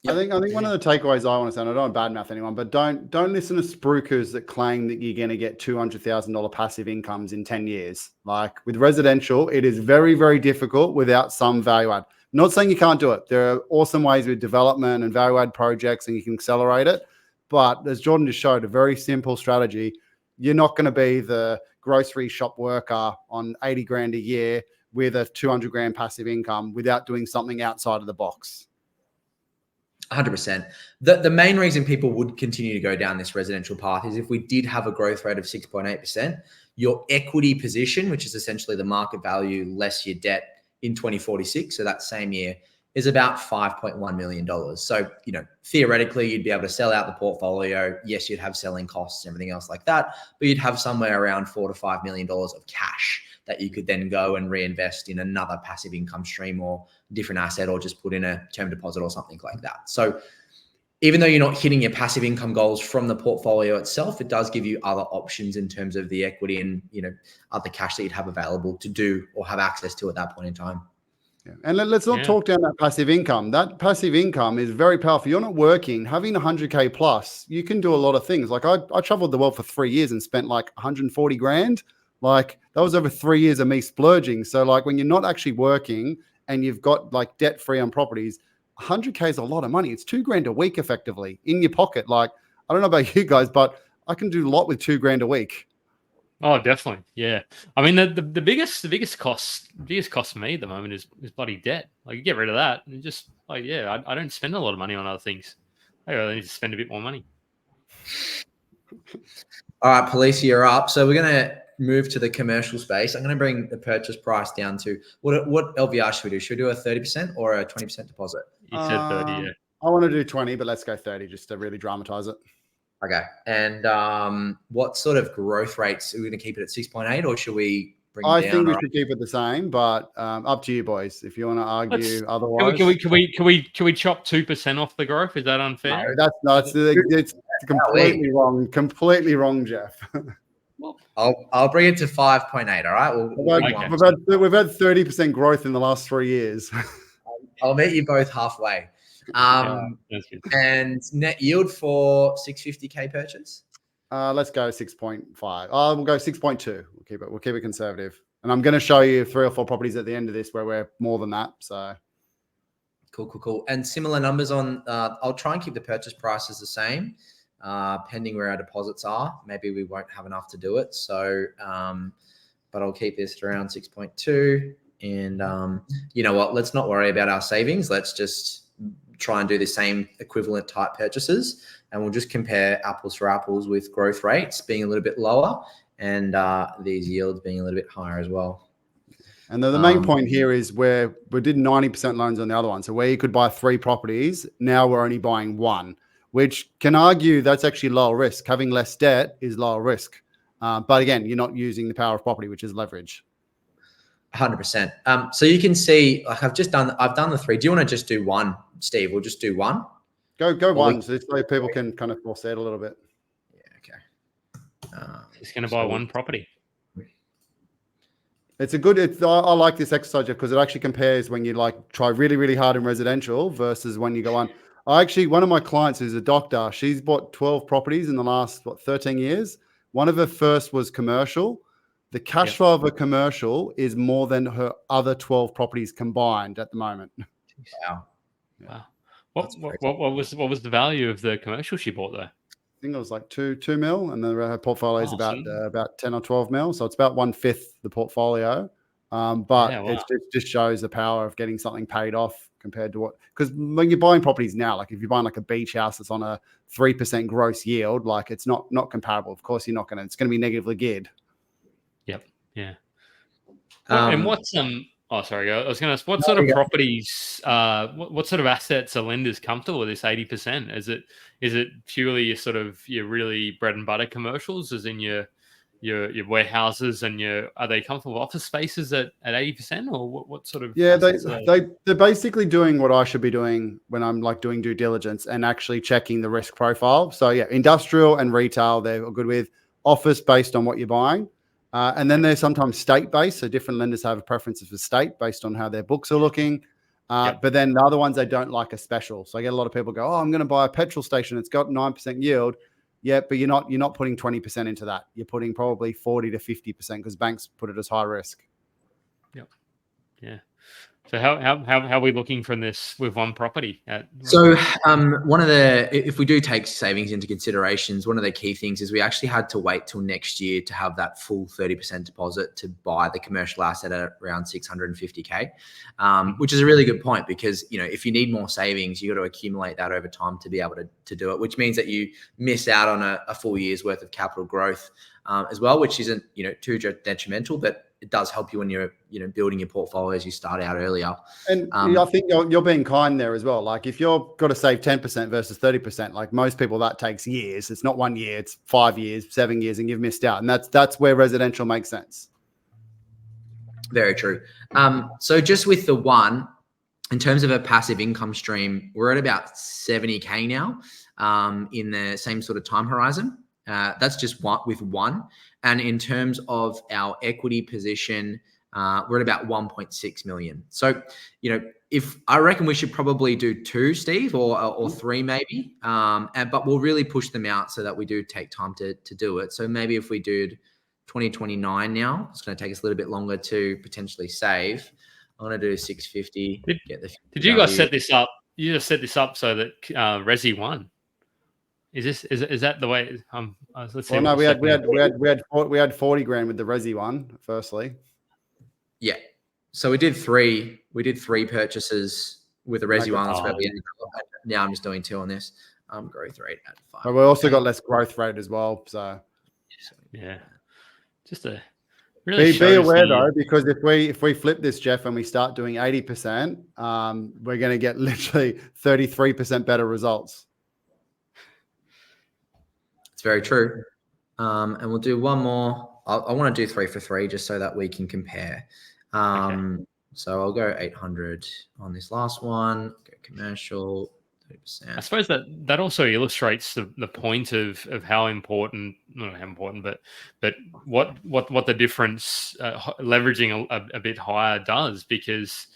I think one of the takeaways I want to say, and I don't badmouth anyone, but don't listen to spruikers that claim that you're going to get $200,000 passive incomes in 10 years. Like with residential, it is very, very difficult without some value add. Not saying you can't do it. There are awesome ways with development and value add projects, and you can accelerate it. But as Jordan just showed, a very simple strategy. You're not going to be the grocery shop worker on 80 grand a year with a 200 grand passive income without doing something outside of the box. 100%. The main reason people would continue to go down this residential path is if we did have a growth rate of 6.8%, your equity position, which is essentially the market value less your debt in 2046, so that same year, is about $5.1 million. So, theoretically, you'd be able to sell out the portfolio. Yes, you'd have selling costs and everything else like that, but you'd have somewhere around $4 to $5 million of cash that you could then go and reinvest in another passive income stream or different asset, or just put in a term deposit or something like that. So even though you're not hitting your passive income goals from the portfolio itself, it does give you other options in terms of the equity and, other cash that you'd have available to do or have access to at that point in time. Yeah. And let's not talk down that passive income. That passive income is very powerful. You're not working, having 100K plus, you can do a lot of things. Like I traveled the world for 3 years and spent like 140 grand. Like that was over 3 years of me splurging. So like when you're not actually working and you've got like debt free on properties, 100K is a lot of money. It's $2,000 a week effectively in your pocket. Like, I don't know about you guys, but I can do a lot with $2,000 a week. Oh, definitely. Yeah. I mean, the biggest cost for me at the moment is bloody debt. Like, you get rid of that and just like, I don't spend a lot of money on other things. I need to spend a bit more money. All right, Palise, you're up. So we're going to move to the commercial space. I'm going to bring the purchase price down to what LVR should we do? Should we do a 30% or a 20% deposit? You said 30, yeah. I want to do 20, but let's go 30 just to really dramatize it. Okay. And what sort of growth rates? Are we going to keep it at 6.8 or should we bring it down? I think we should keep it the same, but up to you boys. If you want to argue otherwise. Can we chop 2% off the growth? Is that unfair? No, it's completely wrong. Completely wrong, Jeff. I'll bring it to 5.8. All right. We've had 30% growth in the last 3 years. I'll meet you both halfway. That's good. And net yield for 650K purchase? Let's go 6.5. We'll go 6.2. We'll keep it conservative. And I'm going to show you 3 or 4 properties at the end of this where we're more than that. So cool. And similar numbers on. I'll try and keep the purchase prices the same, pending where our deposits are. Maybe we won't have enough to do it. So, but I'll keep this around 6.2. And you know what? Let's not worry about our savings. Let's just try and do the same equivalent type purchases, and we'll just compare apples for apples with growth rates being a little bit lower and these yields being a little bit higher as well. And the main point here is where we did 90% loans on the other one. So where you could buy 3 properties, now we're only buying 1, which can argue that's actually lower risk. Having less debt is lower risk. But again, you're not using the power of property, which is leverage. 100%. So you can see, like I've done the 3. Do you want to just do 1, Steve? We'll just do 1. Go 1, so people can kind of force it a little bit. Yeah. Okay. He's going to buy 1 property. It's I like this exercise because it actually compares when you like try really, really hard in residential versus when you go on. One of my clients who's a doctor, she's bought 12 properties in the last 13 years. One of her first was commercial. The cash flow of a commercial is more than her other 12 properties combined at the moment. Wow. What was the value of the commercial she bought though? I think it was like 2 mil, and then her portfolio is about 10 or 12 mil. So it's about 1/5 the portfolio. It just shows the power of getting something paid off compared to because when you're buying properties now, like if you're buying like a beach house that's on a 3% gross yield, like it's not comparable. Of course, it's going to be negatively geared. Yep. Yeah. And what's Oh, sorry. I was going to ask, what sort of properties, what sort of assets are lenders comfortable with this 80%? Is it purely your really bread and butter commercials, as in your your warehouses and are they comfortable office spaces at 80%, or what sort of Yeah, assets are they? they're basically doing what I should be doing when I'm like doing due diligence and actually checking the risk profile. So yeah, industrial and retail they're good with. Office based on what you're buying, and then there's sometimes state based. So different lenders have preferences for state based on how their books are looking. But then the other ones they don't like a special. So I get a lot of people go, "Oh, I'm going to buy a petrol station. It's got 9% yield." Yeah, but you're not putting 20% into that. You're putting probably 40 to 50% because banks put it as high risk. Yep. Yeah. So how are we looking from this with one property? So if we do take savings into considerations, one of the key things is we actually had to wait till next year to have that full 30% deposit to buy the commercial asset at around 650K, which is a really good point because, if you need more savings, you got to accumulate that over time to be able to do it, which means that you miss out on a full year's worth of capital growth as well, which isn't, too detrimental, but it does help you when you're, building your portfolio as you start out earlier. And I think you're being kind there as well. Like if you're got to save 10% versus 30%, like most people that takes years. It's not 1 year, it's 5 years, 7 years, and you've missed out. And that's where residential makes sense. Very true. So just with the one, in terms of a passive income stream, we're at about 70K now in the same sort of time horizon. That's just with one. And in terms of our equity position, we're at about 1.6 million. So, if I reckon we should probably do 2, Steve, or 3 maybe. But we'll really push them out so that we do take time to do it. So maybe if we do 2029 now, it's going to take us a little bit longer to potentially save. I'm going to do 650. Did you guys set this up? You just set this up so that Resi won. Is that the way? Let's see. Well, no, we had 40 grand with the Resi one. Firstly, yeah. So we did 3 purchases with the Resi one. That's where we ended up. Now I'm just doing 2 on this. Growth rate at 5. But we also got less growth rate as well. So yeah, just a really be aware though, because if we flip this, Jeff, and we start doing 80%, we're going to get literally 33% better results. It's very true. And we'll do one more. I want to do 3 for 3 just so that we can compare. Okay. So I'll go 800 on this last one. Go commercial, 30%. I suppose that also illustrates the point of how important, not how important, but what the difference leveraging a bit higher does, because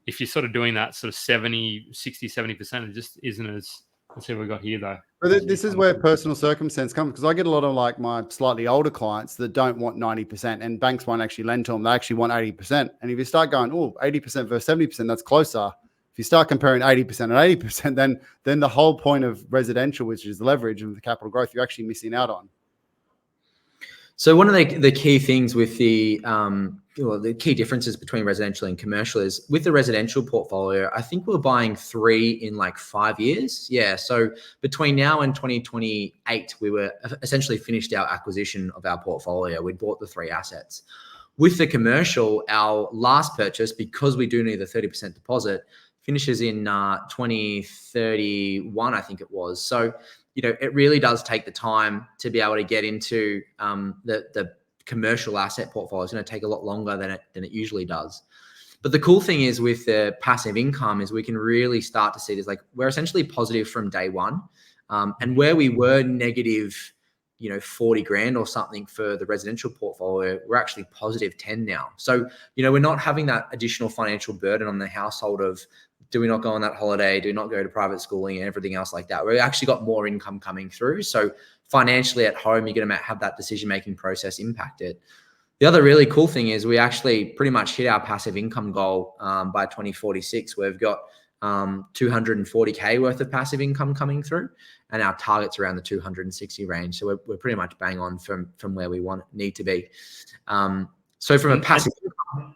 if you're sort of doing that sort of 70%, it just isn't as. Let's see what we got here though. But this is where personal circumstance comes, because I get a lot of like my slightly older clients that don't want 90%, and banks won't actually lend to them. They actually want 80%. And if you start going, 80% versus 70%, that's closer. If you start comparing 80% and 80%, then the whole point of residential, which is leverage and the capital growth, you're actually missing out on. So one of the key things with the key differences between residential and commercial is with the residential portfolio, I think we're buying 3 in like 5 years. Yeah. So between now and 2028, we were essentially finished our acquisition of our portfolio. We bought the 3 assets. With the commercial, our last purchase, because we do need the 30% deposit, finishes in 2031, I think it was. So it really does take the time to be able to get into the commercial asset portfolio. It's going to take a lot longer than it usually does. But the cool thing is with the passive income is we can really start to see this, like we're essentially positive from day one. And where we were negative, 40 grand or something for the residential portfolio, we're actually positive 10 now. So, we're not having that additional financial burden on the household of, do we not go on that holiday? Do we not go to private schooling and everything else like that? We actually got more income coming through. So financially at home, you're going to have that decision-making process impacted. The other really cool thing is we actually pretty much hit our passive income goal by 2046. We've got 240K worth of passive income coming through, and our target's around the 260 range. So we're pretty much bang on from where we need to be. So from a passive income,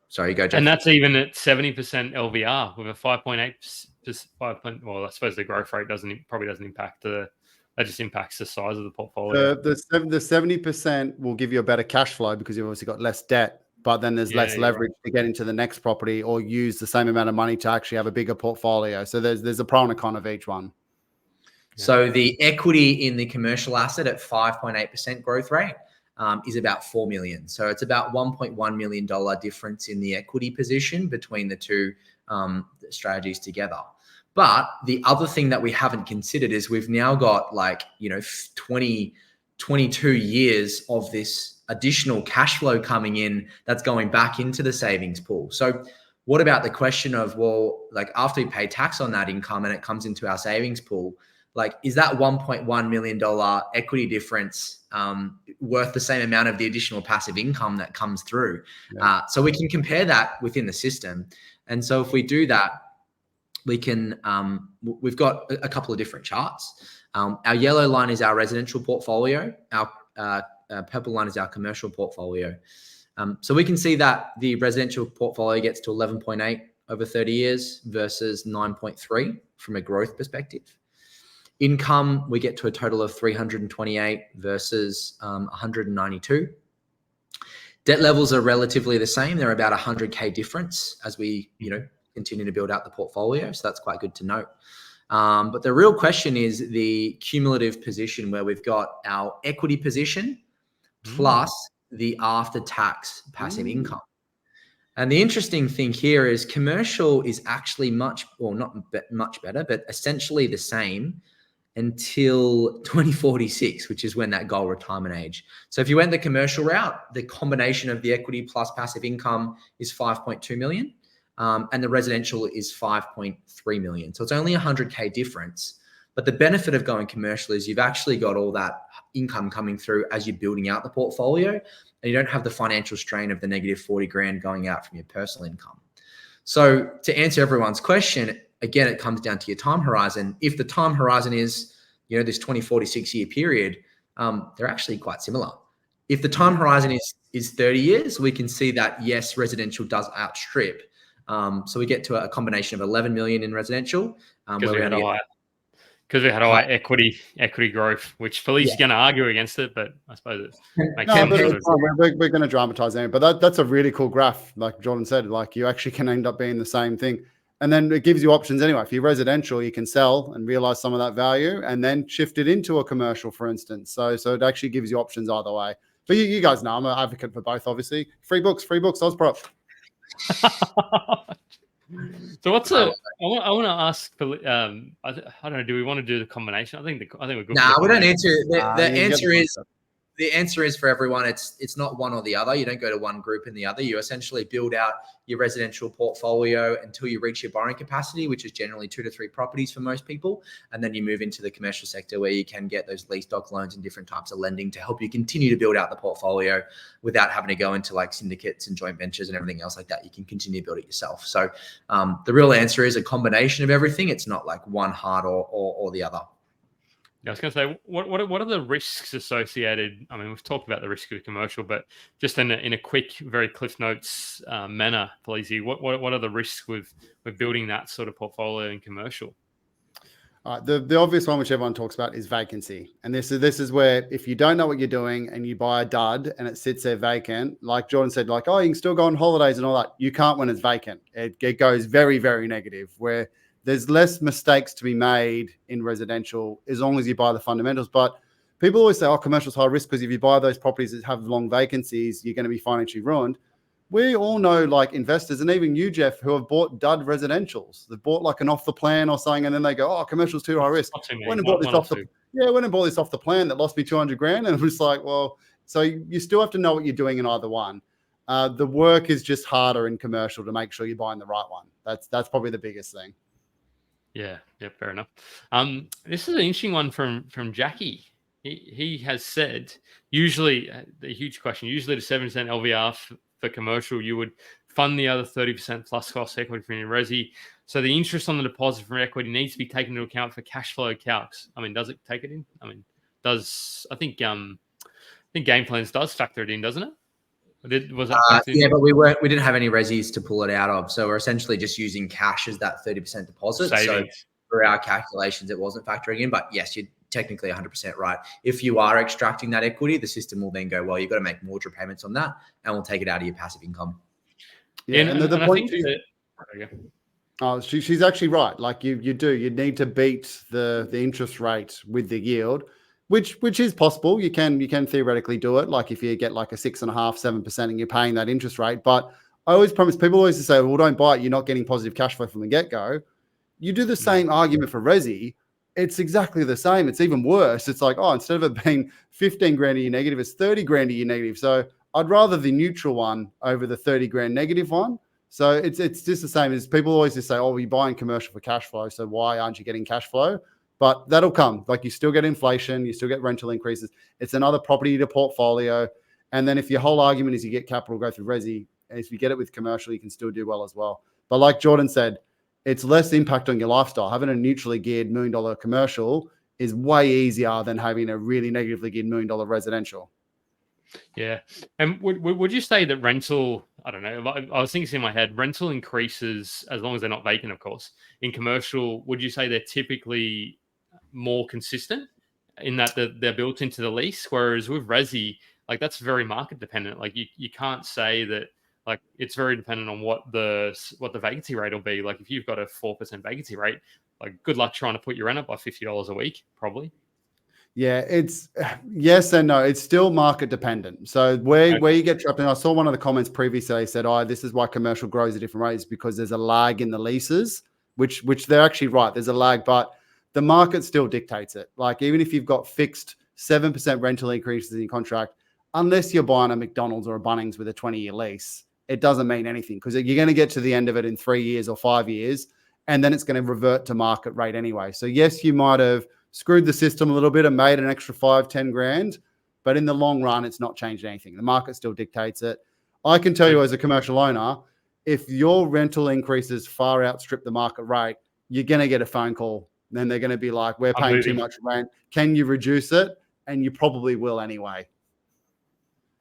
sorry, go, Jeff. And that's even at 70% LVR with a 5.8. Well, I suppose the growth rate probably doesn't impact that just impacts the size of the portfolio. The 70% will give you a better cash flow because you've obviously got less debt, but then there's less leverage to get into the next property or use the same amount of money to actually have a bigger portfolio. So there's a pro and a con of each one. So the equity in the commercial asset at 5.8% growth rate, is about 4 million. So it's about $1.1 million difference in the equity position between the two strategies together. But the other thing that we haven't considered is we've now got 22 years of this additional cash flow coming in that's going back into the savings pool. So what about the question of, well, after we pay tax on that income and it comes into our savings pool, is that $1.1 million equity difference worth the same amount of the additional passive income that comes through? Yeah. So we can compare that within the system. And so if we do that, we can, we've got a couple of different charts. Our yellow line is our residential portfolio. Our purple line is our commercial portfolio. So we can see that the residential portfolio gets to 11.8 over 30 years versus 9.3 from a growth perspective. Income, we get to a total of 328 versus 192. Debt levels are relatively the same. They're about 100K difference as we, continue to build out the portfolio. So that's quite good to note. But the real question is the cumulative position where we've got our equity position plus the after-tax passive income. And the interesting thing here is commercial is actually not much better, but essentially the same until 2046, which is when that goal retirement age. So if you went the commercial route, the combination of the equity plus passive income is 5.2 million. And the residential is 5.3 million. So it's only 100K difference. But the benefit of going commercial is you've actually got all that income coming through as you're building out the portfolio, and you don't have the financial strain of the negative 40 grand going out from your personal income. So to answer everyone's question, again, it comes down to your time horizon. If the time horizon is, this 2046 year period, they're actually quite similar. If the time horizon is 30 years, we can see that, yes, residential does outstrip. So we get to a combination of 11 million in residential. Because we had high equity growth, which Palise is going to argue against it, but I suppose it makes sense. We're going to dramatize it, but that's a really cool graph. Like Jordan said, you actually can end up being the same thing. And then it gives you options anyway. If you're residential, you can sell and realize some of that value and then shift it into a commercial, for instance. So it actually gives you options either way. But you guys know I'm an advocate for both, obviously. Free books, Ozprop. So what's I want to ask. I don't know. Do we want to do the combination? I think we're good. No, we don't need to. The answer is for everyone. It's not one or the other. You don't go to one group and the other. You essentially build out your residential portfolio until you reach your borrowing capacity, which is generally 2 to 3 properties for most people, and then you move into the commercial sector where you can get those lease doc loans and different types of lending to help you continue to build out the portfolio without having to go into syndicates and joint ventures and everything else like that. You can continue to build it yourself. So the real answer is a combination of everything. It's not one hard or the other. I was going to say, what are the risks associated? I mean, we've talked about the risk of commercial, but just in a quick, very Cliff Notes manner, Palise, what are the risks with building that sort of portfolio in commercial? The obvious one, which everyone talks about, is vacancy. And this is where if you don't know what you're doing and you buy a dud and it sits there vacant, like Jordan said, you can still go on holidays and all that. You can't when it's vacant. It goes very, very negative, where there's less mistakes to be made in residential as long as you buy the fundamentals. But people always say, commercial's high risk because if you buy those properties that have long vacancies, you're going to be financially ruined. We all know investors, and even you, Jeff, who have bought dud residentials. They've bought an off the plan or something, and then they go, commercial's too high risk. Went and bought this off the plan that lost me 200 grand. And it was so you still have to know what you're doing in either one. The work is just harder in commercial to make sure you're buying the right one. That's probably the biggest thing. Yeah, fair enough. This is an interesting one from Jackie. He has said, usually, the huge question, usually the 7% LVR for commercial, you would fund the other 30% plus cost equity from your resi. So the interest on the deposit from equity needs to be taken into account for cash flow calcs. I mean, does it take it in? I mean, I think Game Plans does factor it in, doesn't it? Was that yeah, but we didn't have any resis to pull it out of, so we're essentially just using cash as that 30% deposit. Savings. So for our calculations, it wasn't factoring in. But yes, you're technically 100% right. If you are extracting that equity, the system will then go, well, you've got to make mortgage repayments on that, and we'll take it out of your passive income. Yeah, and the point she's actually right. You need to beat the interest rate with the yield. which is possible. You can theoretically do it. Like if you get like a 6.5%, 7% and you're paying that interest rate. But I always promise people always say, well, don't buy it. You're not getting positive cash flow from the get-go. You do the same argument for resi. It's exactly the same. It's even worse. It's like, oh, instead of it being 15 grand a year negative, it's 30 grand a year negative. So I'd rather the neutral one over the 30 grand negative one. So it's just the same as people always just say, oh, you're buying commercial for cash flow. So why aren't you getting cash flow? But that'll come. Like you still get inflation, you still get rental increases. It's another property to portfolio. And then if your whole argument is you get capital growth with resi, if you get it with commercial, you can still do well as well. But like Jordan said, it's less impact on your lifestyle. Having a neutrally geared $1 million commercial is way easier than having a really negatively geared $1 million residential. Yeah. And would you say that rental, I don't know, I was thinking in my head, rental increases as long as they're not vacant, of course. In commercial, would you say they're typically more consistent in that they're built into the lease? Whereas with resi, like that's very market dependent. Like you can't say that, like it's very dependent on what the vacancy rate will be. Like if you've got a 4% vacancy rate, like good luck trying to put your rent up by $50 a week, probably. Yeah, it's yes and no. It's still market dependent. So where you get trapped in, I saw one of the comments previously. They said, "Oh, this is why commercial grows at different rates because there's a lag in the leases," which they're actually right. There's a lag, but the market still dictates it. Like even if you've got fixed 7% rental increases in your contract, unless you're buying a McDonald's or a Bunnings with a 20-year lease, it doesn't mean anything because you're going to get to the end of it in 3 years or 5 years, and then it's going to revert to market rate anyway. So yes, you might have screwed the system a little bit and made an extra 5-10 grand, but in the long run, it's not changed anything. The market still dictates it. I can tell you as a commercial owner, if your rental increases far outstrip the market rate, you're going to get a phone call. Then they're going to be like, we're paying too much rent. Can you reduce it? And you probably will anyway.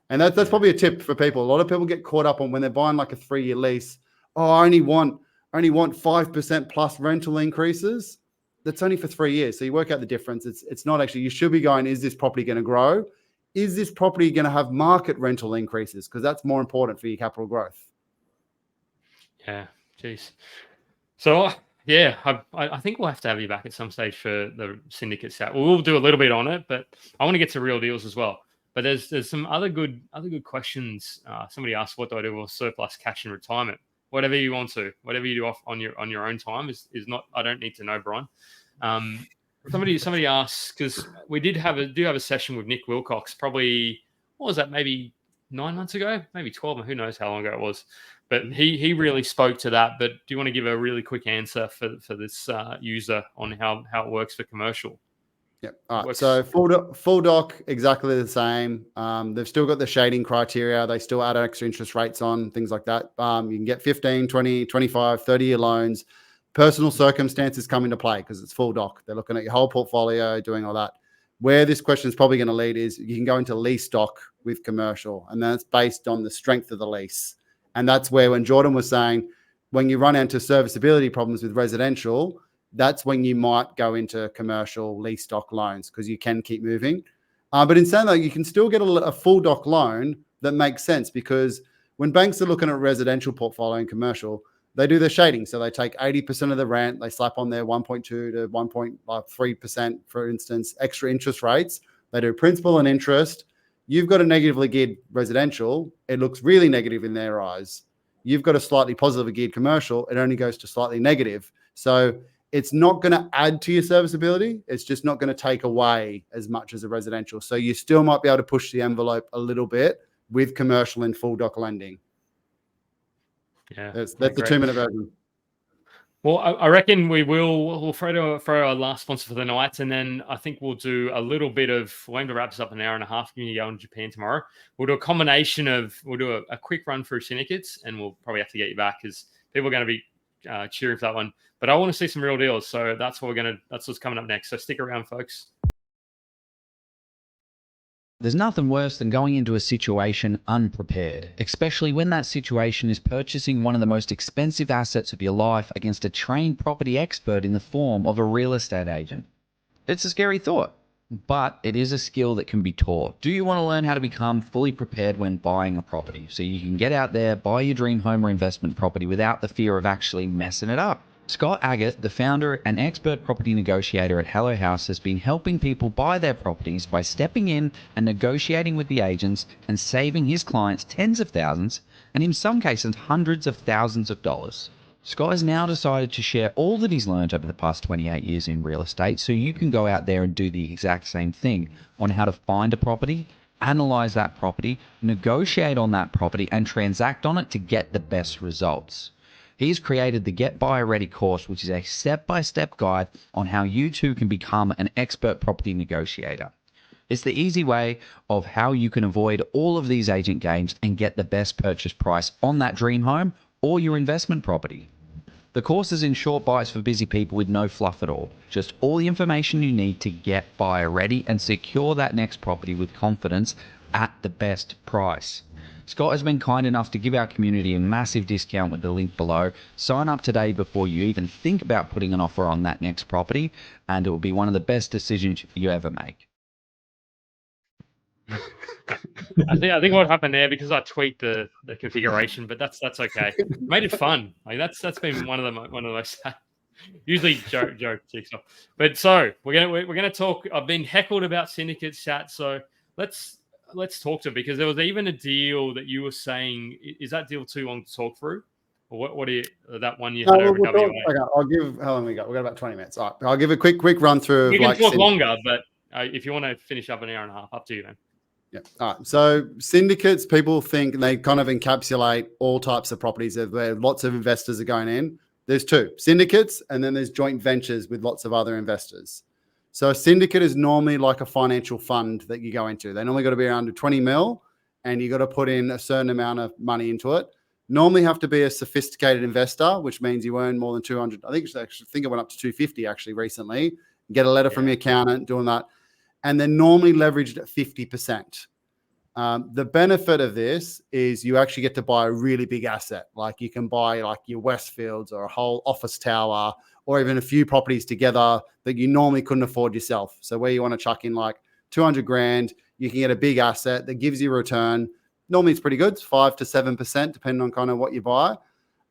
And that's probably a tip for people. A lot of people get caught up on when they're buying like a 3-year lease. Oh, I only want 5% plus rental increases. That's only for 3 years. So you work out the difference. It's not actually, you should be going, is this property going to grow? Is this property going to have market rental increases? Because that's more important for your capital growth. Yeah, geez. So yeah, I think we'll have to have you back at some stage for the syndicate chat. We'll do a little bit on it, but I want to get to real deals as well. But there's some other good questions. Somebody asked, what do I do with surplus cash in retirement? Whatever you want to, whatever you do off on your own time is not. I don't need to know, Brian. Somebody asked, because we do have a session with Nick Wilcox. Probably what was that? Maybe 9 months ago, maybe 12. Who knows how long ago it was? But he really spoke to that. But do you want to give a really quick answer for this user on how it works for commercial? Yep. All right. So full doc, exactly the same. They've still got the shading criteria. They still add extra interest rates on, things like that. You can get 15, 20, 25, 30-year loans. Personal circumstances come into play because it's full doc. They're looking at your whole portfolio, doing all that. Where this question is probably going to lead is you can go into lease doc with commercial, and that's based on the strength of the lease. And that's where when Jordan was saying, when you run into serviceability problems with residential, that's when you might go into commercial lease doc loans because you can keep moving. But in saying that, you can still get a full doc loan that makes sense because when banks are looking at residential portfolio and commercial, they do their shading. So they take 80% of the rent, they slap on their 1.2 to 1.3%, for instance, extra interest rates. They do principal and interest. You've got a negatively geared residential. It looks really negative in their eyes. You've got a slightly positively geared commercial. It only goes to slightly negative. So it's not going to add to your serviceability. It's just not going to take away as much as a residential. So you still might be able to push the envelope a little bit with commercial and full doc lending. Yeah, that's the 2-minute version. Well, I reckon we'll throw our last sponsor for the night, and then I think we'll do a little bit of. We'll aim to wrap this up in an hour and a half. You're going to Japan tomorrow. We'll do a combination of. We'll do a quick run through syndicates, and we'll probably have to get you back because people are going to be cheering for that one. But I want to see some real deals, so that's what's coming up next. So stick around, folks. There's nothing worse than going into a situation unprepared, especially when that situation is purchasing one of the most expensive assets of your life against a trained property expert in the form of a real estate agent. It's a scary thought, but it is a skill that can be taught. Do you want to learn how to become fully prepared when buying a property so you can get out there, buy your dream home or investment property without the fear of actually messing it up? Scott Agate, the founder and expert property negotiator at Hello House, has been helping people buy their properties by stepping in and negotiating with the agents and saving his clients tens of thousands, and in some cases hundreds of thousands of dollars. Scott has now decided to share all that he's learned over the past 28 years in real estate, so you can go out there and do the exact same thing on how to find a property, analyze that property, negotiate on that property, and transact on it to get the best results. He's created the Get Buyer Ready course, which is a step-by-step guide on how you too can become an expert property negotiator. It's the easy way of how you can avoid all of these agent games and get the best purchase price on that dream home or your investment property. The course is in short bites for busy people with no fluff at all. Just all the information you need to get buyer ready and secure that next property with confidence at the best price. Scott has been kind enough to give our community a massive discount with the link below. Sign up today before you even think about putting an offer on that next property, and it will be one of the best decisions you ever make. I think what happened there, because I tweaked the configuration, but that's okay. Made it fun. Like that's been one of the most usually Joe kicks off. But so we're gonna talk. I've been heckled about Syndicates chat, so let's talk to it, because there was even a deal that you were saying. Is that deal too long to talk through? Or what are you, that one you had over WA? Okay, I'll give, how long we got? We've got about 20 minutes. All right, I'll give a quick run through. We can talk longer, but if you want to finish up an hour and a half, up to you, man. Yeah. All right. So syndicates, people think they kind of encapsulate all types of properties where lots of investors are going in. There's two: syndicates, and then there's joint ventures with lots of other investors. So a syndicate is normally like a financial fund that you go into. They normally got to be around 20 mil, and you got to put in a certain amount of money into it. Normally have to be a sophisticated investor, which means you earn more than 200. I think it went up to 250 actually recently. Get a letter from your accountant doing that. And they're normally leveraged at 50%. The benefit of this is you actually get to buy a really big asset. Like you can buy like your Westfields or a whole office tower, or even a few properties together that you normally couldn't afford yourself. So where you want to chuck in like 200 grand, you can get a big asset that gives you a return. Normally it's pretty good, it's 5 to 7%, depending on kind of what you buy.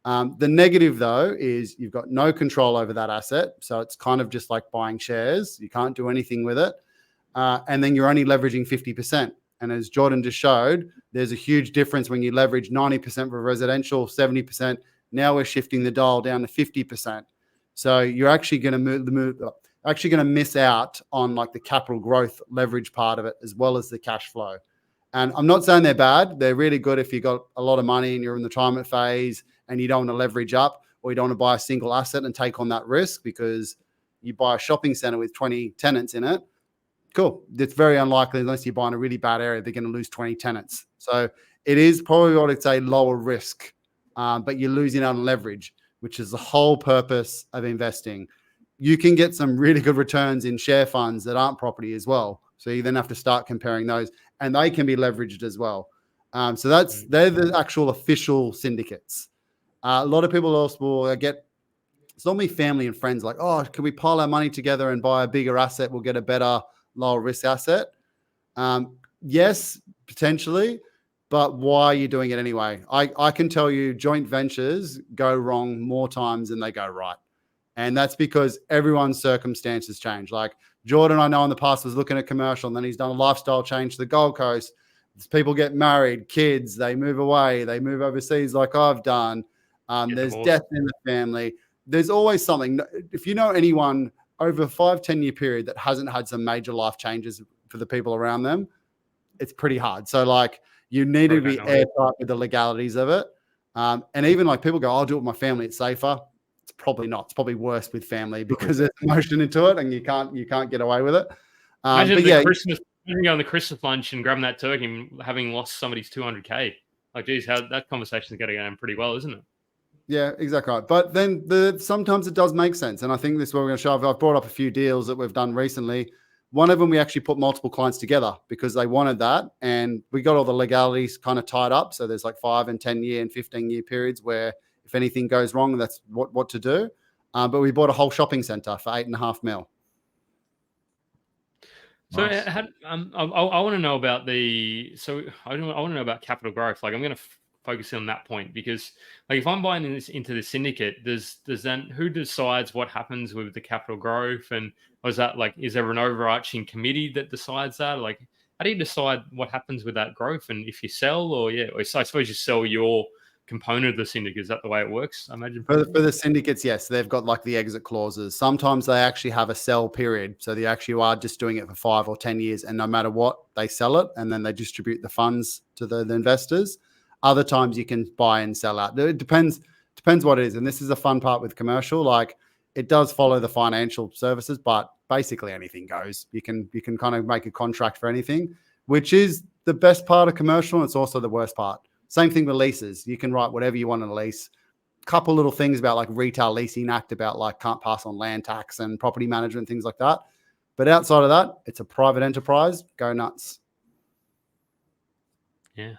The negative though is you've got no control over that asset. So it's kind of just like buying shares. You can't do anything with it. And then you're only leveraging 50%. And as Jordan just showed, there's a huge difference when you leverage 90% for residential, 70%. Now we're shifting the dial down to 50%. So you're actually going to miss out on like the capital growth leverage part of it, as well as the cash flow. And I'm not saying they're bad. They're really good if you've got a lot of money and you're in the retirement phase and you don't want to leverage up, or you don't want to buy a single asset and take on that risk because you buy a shopping center with 20 tenants in it. Cool. It's very unlikely, unless you're buying a really bad area, they're going to lose 20 tenants. So it is probably what I'd say lower risk, but you're losing out on leverage, which is the whole purpose of investing. You can get some really good returns in share funds that aren't property as well. So you then have to start comparing those, and they can be leveraged as well. So they're the actual official syndicates. A lot of people also will get, it's normally family and friends like, oh, can we pile our money together and buy a bigger asset? We'll get a better, lower risk asset. Yes, potentially, but why are you doing it anyway? I can tell you joint ventures go wrong more times than they go right. And that's because everyone's circumstances change. Like Jordan, I know in the past was looking at commercial, and then he's done a lifestyle change to the Gold Coast. People get married, kids, they move away, they move overseas like I've done. There's death in the family. There's always something. If you know anyone over a 5-10 year period that hasn't had some major life changes for the people around them, it's pretty hard. So like you need to be airtight with the legalities of it. And even like people go, I'll do it with my family, it's safer. It's probably not. It's probably worse with family because there's emotion into it and you can't get away with it. Imagine going on the Christmas lunch and grabbing that turkey and having lost somebody's 200K. Like, geez, how that conversation's going to go down pretty well, isn't it? Yeah, exactly right. But then sometimes it does make sense. And I think this is what we're going to show. I've brought up a few deals that we've done recently. One of them, we actually put multiple clients together because they wanted that. And we got all the legalities kind of tied up. So there's like 5 and 10 year and 15 year periods where if anything goes wrong, that's what to do. But we bought a whole shopping center for $8.5 million. So nice. I want to know about I want to know about capital growth. Like I'm going to focusing on that point, because like if I'm buying into the syndicate, does then who decides what happens with the capital growth, and was that like, is there an overarching committee that decides that? Like, how do you decide what happens with that growth, and if you sell, or so I suppose you sell your component of the syndicate. Is that the way it works? I imagine For the syndicates, yes, they've got like the exit clauses. Sometimes they actually have a sell period, so they actually are just doing it for 5 or 10 years, and no matter what, they sell it, and then they distribute the funds to the investors. Other times you can buy and sell out. It depends what it is, and this is the fun part with commercial. Like, it does follow the financial services, but basically anything goes. You can kind of make a contract for anything, which is the best part of commercial, and it's also the worst part. Same thing with leases. You can write whatever you want in a lease. Couple little things about like Retail Leasing Act about like can't pass on land tax and property management, things like that. But outside of that, it's a private enterprise. Go nuts. Yeah.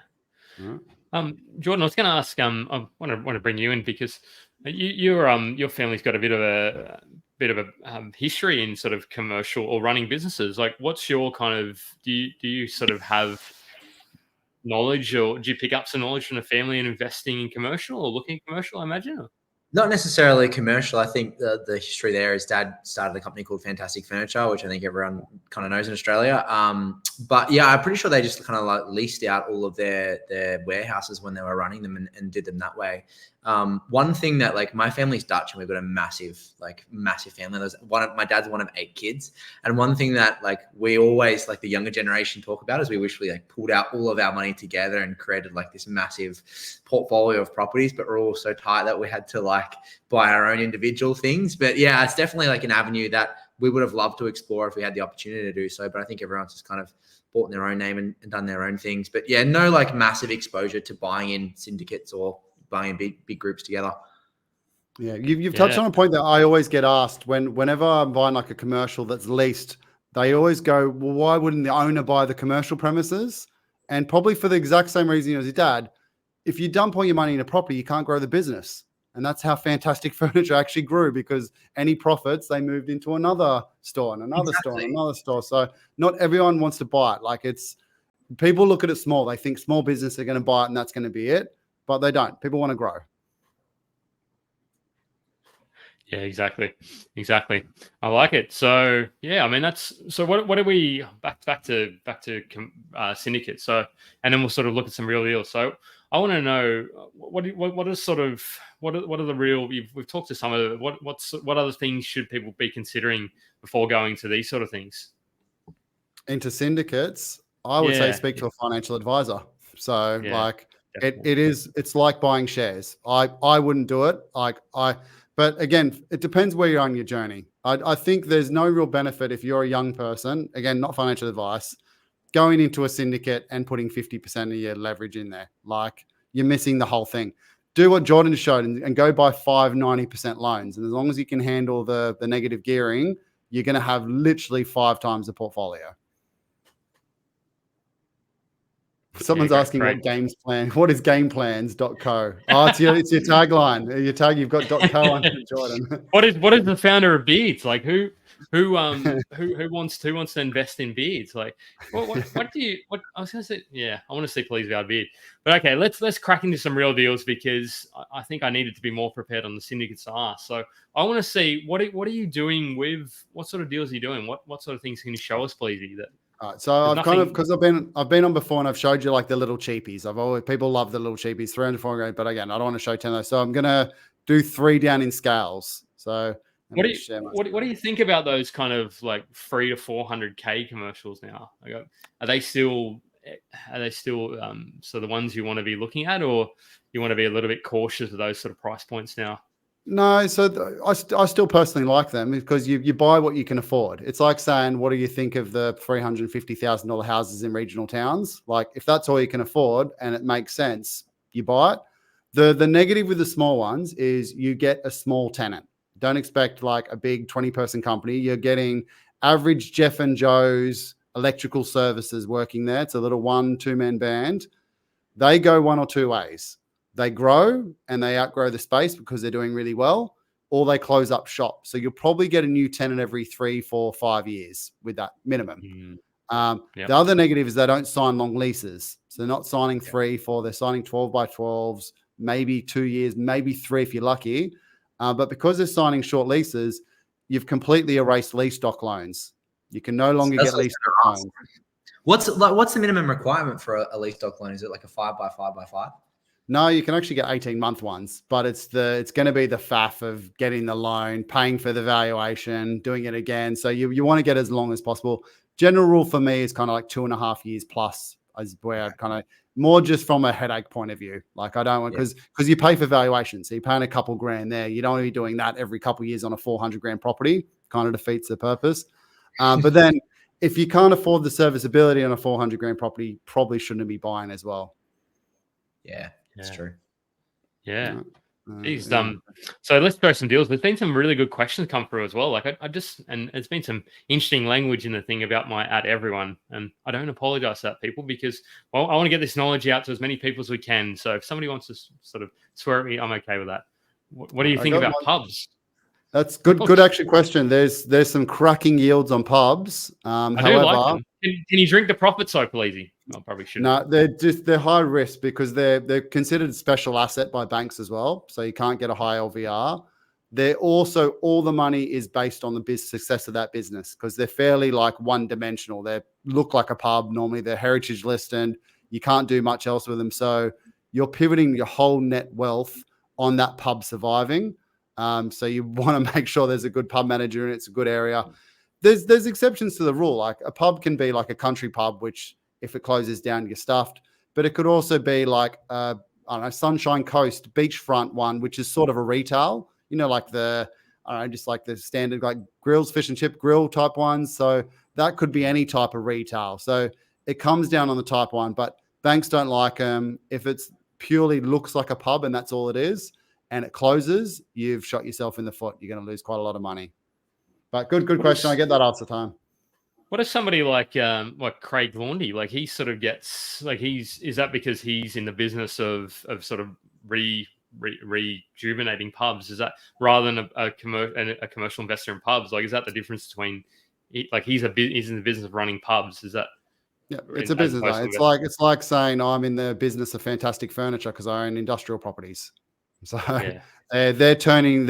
Right. Jordan, I was going to ask. I want to bring you in because your family's got a bit of a history in sort of commercial or running businesses. Like, what's your kind of do you sort of have knowledge, or do you pick up some knowledge from the family and investing in commercial or looking at commercial, I imagine? Or? Not necessarily commercial. I think the history there is Dad started a company called Fantastic Furniture, which I think everyone kind of knows in Australia. But yeah, I'm pretty sure they just kind of like leased out all of their warehouses when they were running them and did them that way. One thing that, like, my family's Dutch and we've got a massive family. My dad's one of 8 kids. And one thing that, like, we always, like, the younger generation talk about is we wish we like pulled out all of our money together and created like this massive portfolio of properties, but we're all so tight that we had to like buy our own individual things. But yeah, it's definitely like an avenue that we would have loved to explore if we had the opportunity to do so. But I think everyone's just kind of bought in their own name and done their own things. But yeah, no like massive exposure to buying in syndicates or buying big groups together. Yeah, you've touched on a point that I always get asked whenever I'm buying like a commercial that's leased. They always go, well, why wouldn't the owner buy the commercial premises? And probably for the exact same reason as your dad. If you dump all your money in a property, you can't grow the business. And that's how Fantastic Furniture actually grew, because any profits, they moved into another store and another store and another store. So not everyone wants to buy it. Like, people look at it small. They think small business are going to buy it and that's going to be it. But they don't. People want to grow. Yeah, exactly. I like it. So yeah, I mean what are we back to syndicate? So, and then we'll sort of look at some real deals. So I want to know what are the real? We've talked to some of it. What other things should people be considering before going to these sort of things? Into syndicates, I would say speak to a financial advisor. So it's like buying shares. I wouldn't do it. But again, it depends where you're on your journey. I think there's no real benefit if you're a young person, again, not financial advice, going into a syndicate and putting 50% of your leverage in there. Like, you're missing the whole thing. Do what Jordan showed and go buy 90% loans. And as long as you can handle the negative gearing, you're going to have literally 5 times the portfolio. Someone's asking what games plan. What is gameplans.co? Oh, it's your tagline. Your tag, you've got .co on Jordan. What is the founder of Beards? Like, who wants to invest in Beards? Like, what I was gonna say, I want to see Palise without a beard. But okay, let's crack into some real deals, because I think I needed to be more prepared on the syndicates to ask. So I want to see what are you doing with, what sort of deals are you doing? What sort of things can you show us, Palise? All right, so I've kind of, because I've been on before and I've showed you like the little cheapies. People love the little cheapies, 300, 400, but again, I don't want to show 10 of those. So I'm gonna do 3 down in scales. So what do you think about those kind of like 300 to 400K commercials now? Are they still so the ones you want to be looking at, or you want to be a little bit cautious of those sort of price points now? No, so I still personally like them, because you buy what you can afford. It's like saying, what do you think of the $350,000 houses in regional towns? Like, if that's all you can afford and it makes sense, you buy it. The negative with the small ones is you get a small tenant. Don't expect like a big 20-person company. You're getting average Jeff and Joe's electrical services working there. It's a little 1-2-man band. They go one or two ways. They grow and they outgrow the space because they're doing really well, or they close up shop. So you'll probably get a new tenant every 3, 4, 5 years with that minimum. The other negative is they don't sign long leases. So they're not signing 3, 4, they're signing 12 by 12s, maybe 2 years, maybe 3 if you're lucky. But because they're signing short leases, you've completely erased lease stock loans. You can no longer get lease stock loans. What's the minimum requirement for a lease stock loan? Is it like a 5 by 5 by 5? No, you can actually get 18-month ones, but it's going to be the faff of getting the loan, paying for the valuation, doing it again. So you want to get as long as possible. General rule for me is kind of like 2.5 years plus is where I'd kind of more just from a headache point of view. Like I don't want, because you pay for valuation. So you're paying a couple grand there. You don't want to be doing that every couple of years on a 400 grand property. Kind of defeats the purpose. But then if you can't afford the serviceability on a 400 grand property, probably shouldn't be buying as well. Yeah, that's true. Yeah. So let's throw some deals. There's been some really good questions come through as well. Like and there's been some interesting language in the thing about my at everyone. And I don't apologize to that people because, well, I want to get this knowledge out to as many people as we can. So if somebody wants to sort of swear at me, I'm okay with that. What do you think about pubs? That's good actually question. There's some cracking yields on pubs. I do like them. Can you drink the profits so Palise? I probably shouldn't. No, they're high risk because they're considered special asset by banks as well. So you can't get a high LVR. They're also, all the money is based on the success of that business because they're fairly like one-dimensional. They look like a pub. Normally they're heritage listed. You can't do much else with them. So you're pivoting your whole net wealth on that pub surviving. So you want to make sure there's a good pub manager and it's a good area. There's exceptions to the rule. Like a pub can be like a country pub, which if it closes down, you're stuffed. But it could also be like, I don't know, Sunshine Coast beachfront one, which is sort of a retail, like just like the standard, like grills, fish and chip grill type ones. So that could be any type of retail. So it comes down on the type one, but banks don't like them. If it's purely looks like a pub and that's all it is, and it closes, you've shot yourself in the foot. You're going to lose quite a lot of money. But good question. I get that half the time. What if somebody like Craig Laundy, like he sort of gets like is that because he's in the business of sort of rejuvenating pubs? Is that rather than a commercial investor in pubs? Like is that the difference between he's in the business of running pubs? Is that? Yeah, it's a business. It's like saying I'm in the business of fantastic furniture because I own industrial properties. So they're creating,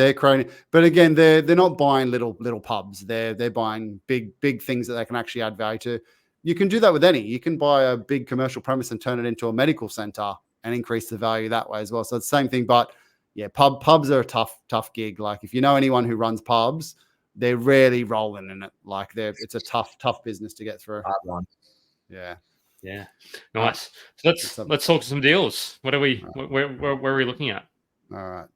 but again, they're not buying little pubs. They're buying big things that they can actually add value to. You can do that with any. You can buy a big commercial premise and turn it into a medical center and increase the value that way as well. So it's the same thing, but yeah, pubs are a tough gig. Like if you know anyone who runs pubs, they're rarely rolling in it. Like it's a tough business to get through. Hard one. Yeah. Nice. So let's talk some deals. What are we? Where are we looking at? All right.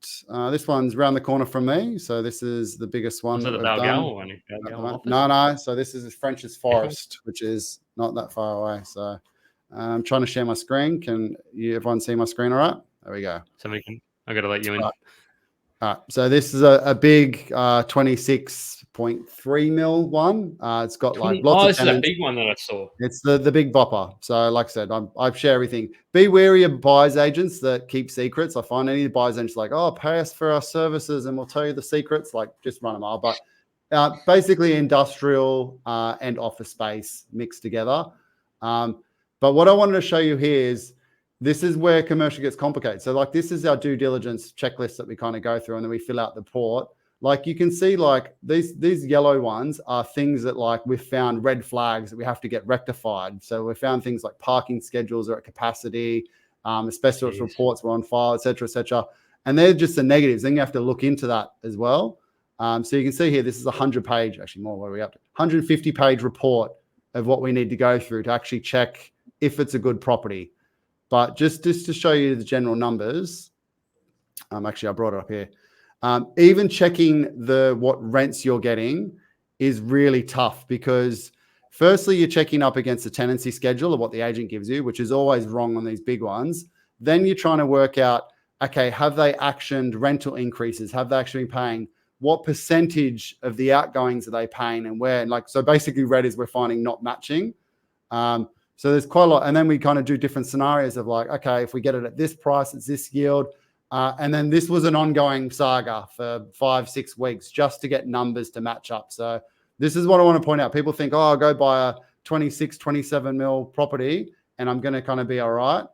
This one's around the corner from me. So this is the biggest one. Is that the Valgal one? No. So this is French's Forest, which is not that far away. So I'm trying to share my screen. Can everyone see my screen all right? There we go. I got to let you in. All right. So this is a big 26.3 mil one. It's got like lots of tenants. This is a big one that I saw. It's the big bopper. So like I said, I share everything. Be wary of buyer's agents that keep secrets. I find any buyer's agents like, pay us for our services and we'll tell you the secrets. Like just run them out. But basically industrial and office space mixed together. But what I wanted to show you here is this is where commercial gets complicated. So like this is our due diligence checklist that we kind of go through and then we fill out the report. Like you can see like these yellow ones are things that like we've found red flags that we have to get rectified. So we found things like parking schedules are at capacity, asbestos reports were on file, et cetera, and they're just the negatives. Then you have to look into that as well. So you can see here, this is 100-page, actually more, what are we up to? 150-page report of what we need to go through to actually check if it's a good property. But just to show you the general numbers, actually I brought it up here. Even checking what rents you're getting is really tough because firstly, you're checking up against the tenancy schedule of what the agent gives you, which is always wrong on these big ones. Then you're trying to work out, okay, have they actioned rental increases? Have they actually been paying? What percentage of the outgoings are they paying and where? And so basically red is we're finding not matching. So there's quite a lot. And then we kind of do different scenarios of like, okay, if we get it at this price, it's this yield. And then this was an ongoing saga for 5-6 weeks just to get numbers to match up. So this is what I want to point out. People think, I'll go buy a 26, 27 mil property and I'm going to kind of be all right.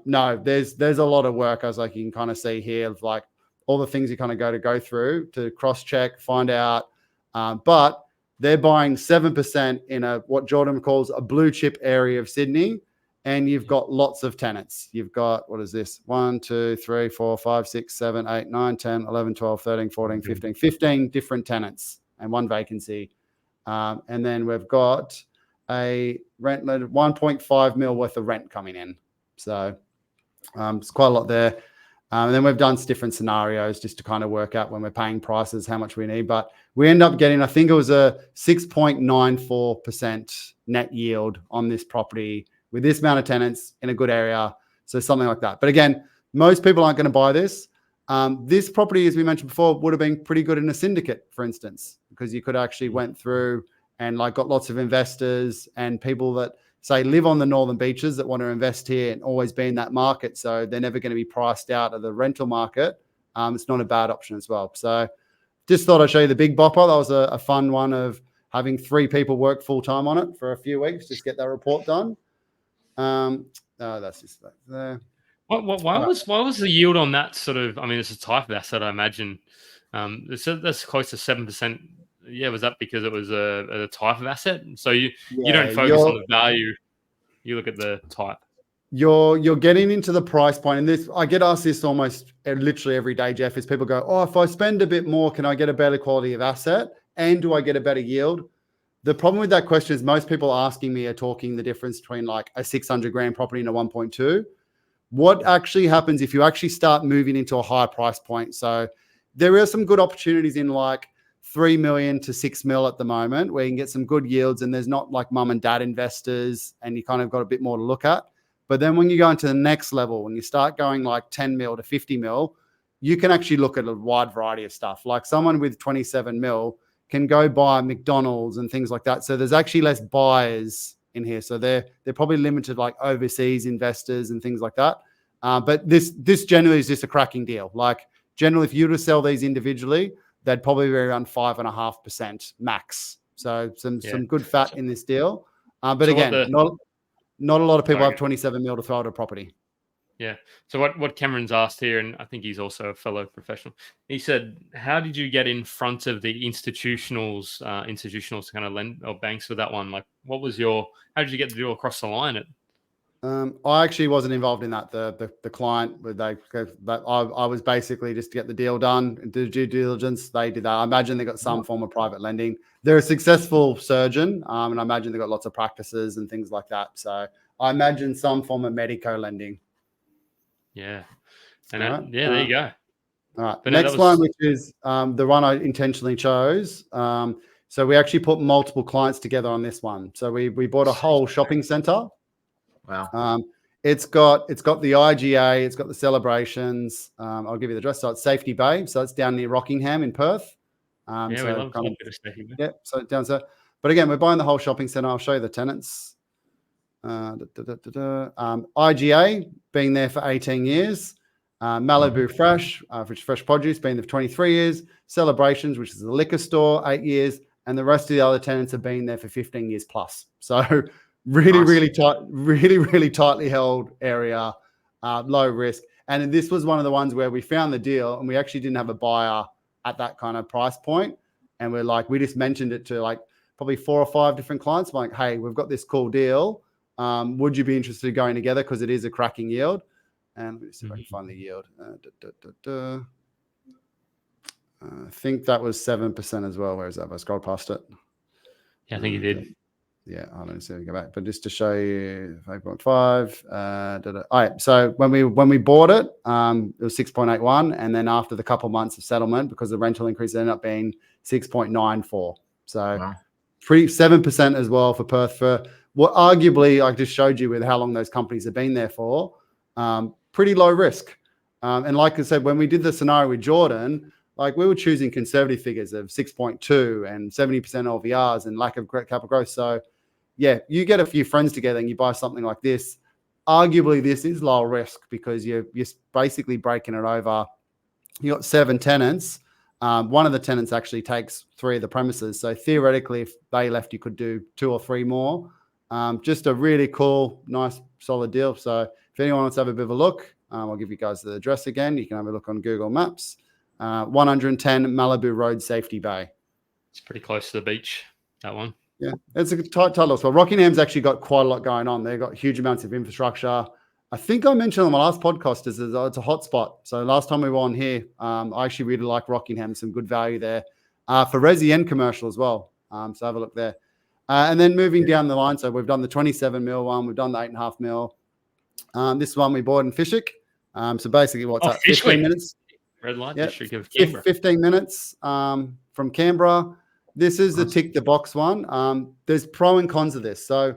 No, there's a lot of work, as like you can kind of see here, of like all the things you kind of go through to cross check, find out. But they're buying 7% in what Jordan calls a blue chip area of Sydney. And you've got lots of tenants. You've got, what is this? 1, 2, 3, 4, 5, 6, 7, 8, 9, 10, 11, 12, 13, 14, 15, 15 different tenants and one vacancy. And then we've got a rent 1.5 mil worth of rent coming in. So it's quite a lot there. And then we've done different scenarios just to kind of work out when we're paying prices, how much we need. But we end up getting, I think it was a 6.94% net yield on this property with this amount of tenants in a good area. So something like that. But again, most people aren't going to buy this. This property, as we mentioned before, would have been pretty good in a syndicate, for instance, because you could actually went through and like got lots of investors and people that say live on the northern beaches that want to invest here and always be in that market. So they're never going to be priced out of the rental market. It's not a bad option as well. So just thought I'd show you the big bopper. That was a fun one of having 3 people work full time on it for a few weeks, just get that report done. That's just there. Why was the yield on that sort of? I mean, it's a type of asset, I imagine. That's close to 7%. Yeah, was that because it was a type of asset? So you don't focus on the value; you look at the type. You're getting into the price point, and this I get asked this almost literally every day, Jeff. Is people go, "Oh, if I spend a bit more, can I get a better quality of asset, and do I get a better yield?" The problem with that question is most people asking me are talking the difference between like a 600 grand property and a 1.2. What actually happens if you actually start moving into a higher price point? So there are some good opportunities in like 3 million to 6 mil at the moment where you can get some good yields and there's not like mum and dad investors and you kind of got a bit more to look at. But then when you go into the next level, when you start going like 10 mil to 50 mil, you can actually look at a wide variety of stuff. Like someone with 27 mil can go buy McDonald's and things like that. So there's actually less buyers in here. So they're probably limited like overseas investors and things like that. But this generally is just a cracking deal. Like generally, if you were to sell these individually, they'd probably be around 5.5% max. So some good fat in this deal. But so again, not a lot of people have 27 mil to throw at a property. Yeah. So what Cameron's asked here, and I think he's also a fellow professional, he said, how did you get in front of the institutionals to kind of lend or banks with that one? Like, how did you get the deal across the line? I actually wasn't involved in that. The client, I was basically just to get the deal done and do due diligence. They did that. I imagine they got some form of private lending. They're a successful surgeon, and I imagine they got lots of practices and things like that. So I imagine some form of medico lending. Yeah. And there you go. All right. But next one, which is the one I intentionally chose. So we actually put multiple clients together on this one. So we bought a whole shopping center. Wow. It's got the IGA, it's got the celebrations. I'll give you the address. So it's Safety Bay. So it's down near Rockingham in Perth. We love a bit of Safety Bay. Yeah, so down there. But again, we're buying the whole shopping center. I'll show you the tenants. IGA being there for 18 years. Malibu Fresh, which is fresh produce, been there for 23 years. Celebrations, which is a liquor store, 8 years. And the rest of the other tenants have been there for 15 years plus. So really tightly held area, low risk. And this was one of the ones where we found the deal and we actually didn't have a buyer at that kind of price point. And we just mentioned it to like probably 4 or 5 different clients. I'm like, hey, we've got this cool deal. Would you be interested in going together? Because it is a cracking yield. And let me see if I can find the yield. I think that was 7% as well. Where is that? I scrolled past it. Yeah, I think you did. Yeah, I don't see if I can go back. But just to show you 5.5. All right. So when we bought it, it was 6.81. And then after the couple months of settlement, because the rental increase ended up being 6.94. So pretty 7% as well for Perth for what arguably I just showed you with how long those companies have been there for. Pretty low risk. And like I said, when we did the scenario with Jordan, like we were choosing conservative figures of 6.2 and 70% LVRs and lack of capital growth. So yeah, you get a few friends together and you buy something like this. Arguably, this is low risk because you're basically breaking it over. You got 7 tenants. One of the tenants actually takes 3 of the premises. So theoretically, if they left, you could do 2 or 3 more. Just a really cool, nice, solid deal. So if anyone wants to have a bit of a look, I'll give you guys the address again. You can have a look on Google Maps. 110 Malibu Road, Safety Bay. It's pretty close to the beach, that one. Yeah, it's a tight title as well. Rockingham's actually got quite a lot going on. They've got huge amounts of infrastructure. I think I mentioned on my last podcast it's a hot spot. So last time we were on here, I actually really like Rockingham. Some good value there for resi and commercial as well. So have a look there. And then moving down the line, so we've done the 27 mil one, we've done the 8.5 mil. This one we bought in Fishick. So basically, what's that? 15 minutes. Red light Yep. district of Canberra. 15 minutes from Canberra. This is the tick the box one. There's pro and cons of this. So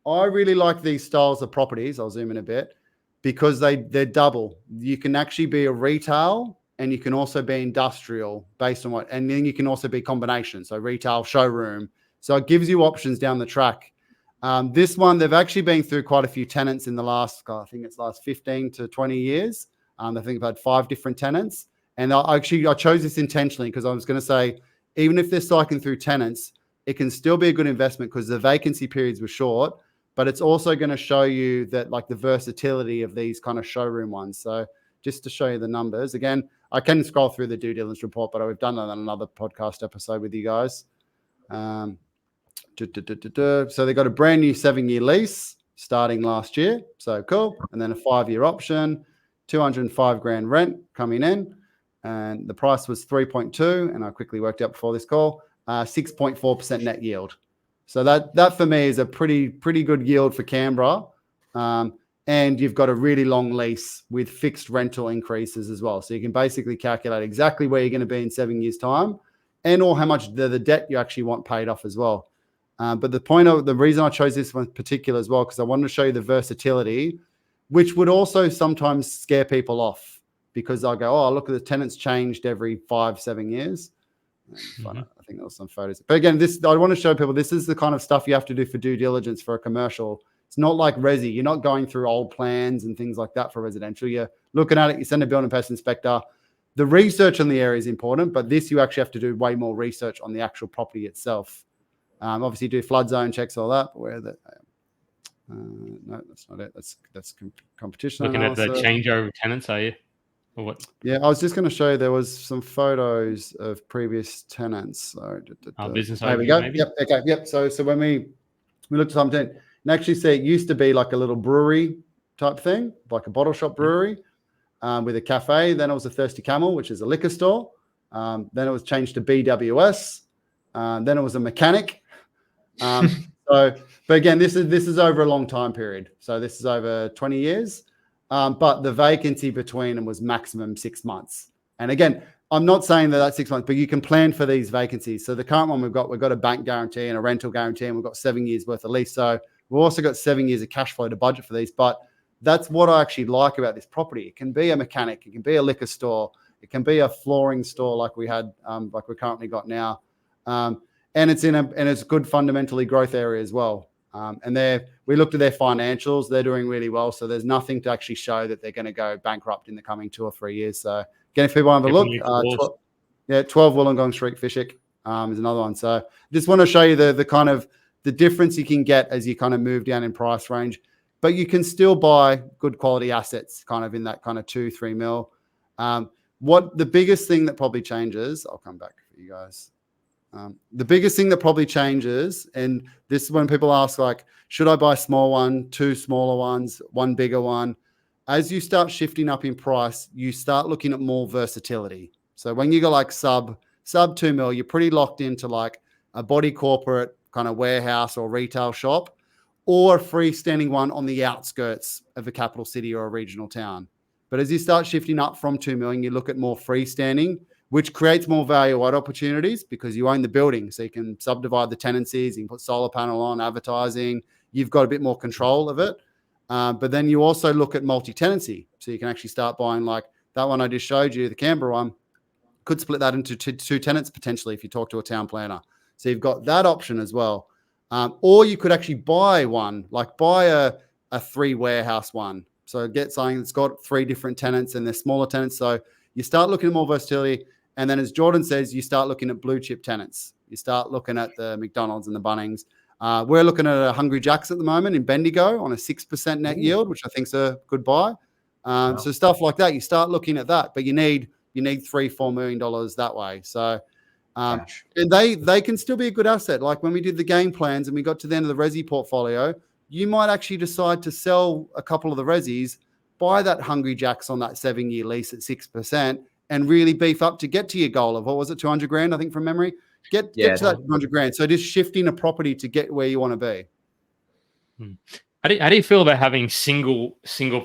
I really like these styles of properties. I'll zoom in a bit because they're double. You can actually be a retail and you can also be industrial based on what, and then you can also be combination. So retail, showroom. So it gives you options down the track. This one, they've actually been through quite a few tenants in the last, I think it's last 15 to 20 years. I think I've had 5 different tenants. And I chose this intentionally because I was going to say, even if they're cycling through tenants, it can still be a good investment because the vacancy periods were short, but it's also going to show you that like the versatility of these kind of showroom ones. So just to show you the numbers, again, I can scroll through the due diligence report, but we've done that on another podcast episode with you guys. So they got a brand new 7-year lease starting last year. So cool. And then a 5-year option, 205 grand rent coming in. And the price was 3.2, and I quickly worked out before this call, 6.4% net yield. So that for me is a pretty good yield for Canberra. And you've got a really long lease with fixed rental increases as well. So you can basically calculate exactly where you're going to be in 7 years' time and or how much the debt you actually want paid off as well. But the reason I chose this one in particular as well, because I wanted to show you the versatility, which would also sometimes scare people off. Because I'll go, oh, look at the tenants changed every 5-7 years. I think there was some photos. But again, I want to show people this is the kind of stuff you have to do for due diligence for a commercial. It's not like resi. You're not going through old plans and things like that for residential. You're looking at it. You send a building pest inspector. The research on the area is important, but this you actually have to do way more research on the actual property itself. Obviously, do flood zone checks, all that. But where that? No, that's not it. That's competition. Looking analysis. at the changeover of tenants, are you? Or what? Yeah, I was just going to show you there was some photos of previous tenants. So business there we overview, go. maybe? Yep. Okay. Yep. So when we looked at something, and actually see it used to be like a little brewery type thing, like a bottle shop brewery with a cafe. Then it was a Thirsty Camel, which is a liquor store. Then it was changed to BWS. Then it was a mechanic. But again, this is over a long time period. So this is over 20 years. But the vacancy between them was maximum 6 months. And again, I'm not saying that that's 6 months, but you can plan for these vacancies. So the current one we've got a bank guarantee and a rental guarantee, and we've got 7 years worth of lease. So we've also got 7 years of cash flow to budget for these. But that's what I actually like about this property. It can be a mechanic, it can be a liquor store, it can be a flooring store like we had, like we currently got now. And it's a good fundamentally growth area as well. And we looked at their financials. They're doing really well. So there's nothing to actually show that they're going to go bankrupt in the coming 2 or 3 years. So again, if people want to have a look, 12 Wollongong Street, Fishick is another one. So just want to show you the kind of the difference you can get as you kind of move down in price range, but you can still buy good quality assets kind of in that kind of 2-3 mil. What the biggest thing that probably changes, I'll come back for you guys. The biggest thing that probably changes, and this is when people ask, like, should I buy a small one, 2 smaller ones, 1 bigger one? As you start shifting up in price, you start looking at more versatility. So when you go like sub 2 mil, you're pretty locked into like a body corporate kind of warehouse or retail shop, or a freestanding one on the outskirts of a capital city or a regional town. But as you start shifting up from 2 million, you look at more freestanding, which creates more value add opportunities because you own the building. So you can subdivide the tenancies, you can put solar panel on, advertising. You've got a bit more control of it. But then you also look at multi-tenancy. So you can actually start buying like that one I just showed you, the Canberra one, could split that into two tenants potentially if you talk to a town planner. So you've got that option as well. Or you could actually buy one, like buy a 3 warehouse one. So get something that's got 3 different tenants and they're smaller tenants. So you start looking at more versatility. And then as Jordan says, you start looking at blue chip tenants. You start looking at the McDonald's and the Bunnings. We're looking at a Hungry Jacks at the moment in Bendigo on a 6% net yield, which I think is a good buy. So stuff like that, you start looking at that, but you need $3-4 million that way. So and they can still be a good asset. Like when we did the game plans and we got to the end of the resi portfolio, you might actually decide to sell a couple of the resis, buy that Hungry Jacks on that 7-year lease at 6%, and really beef up to get to your goal of, what was it, 200 grand, I think, from memory? Get to that 200 grand. So just shifting a property to get where you want to be. How do you feel about having single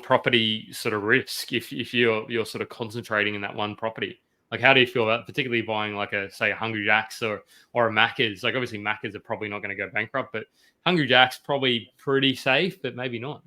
property sort of risk if you're sort of concentrating in that one property? Like, how do you feel about particularly buying like a Hungry Jacks or a Macca's? Like, obviously Macca's are probably not going to go bankrupt, but Hungry Jacks probably pretty safe, but maybe not.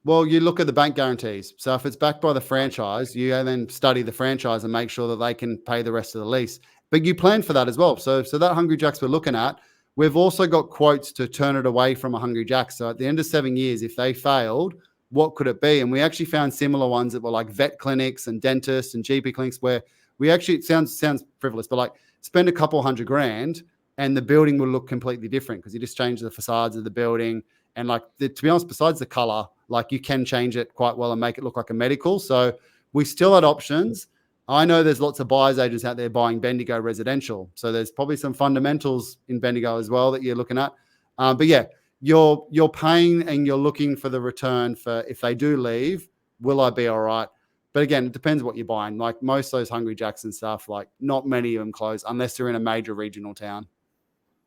Well, you look at the bank guarantees. So if it's backed by the franchise, you then study the franchise and make sure that they can pay the rest of the lease. But you plan for that as well. So that Hungry Jacks we're looking at, we've also got quotes to turn it away from a Hungry Jacks. So at the end of 7 years, if they failed, what could it be? And we actually found similar ones that were like vet clinics and dentists and GP clinics where we actually, it sounds frivolous, but like spend a couple $100,000 and the building will look completely different because you just change the facades of the building. And like, to be honest, besides the color, like you can change it quite well and make it look like a medical. So we still had options. I know there's lots of buyers agents out there buying Bendigo residential. So there's probably some fundamentals in Bendigo as well that you're looking at. But yeah, you're paying and you're looking for the return for if they do leave, will I be all right? But again, it depends what you're buying. Like most of those Hungry Jacks and stuff, like not many of them close unless they're in a major regional town.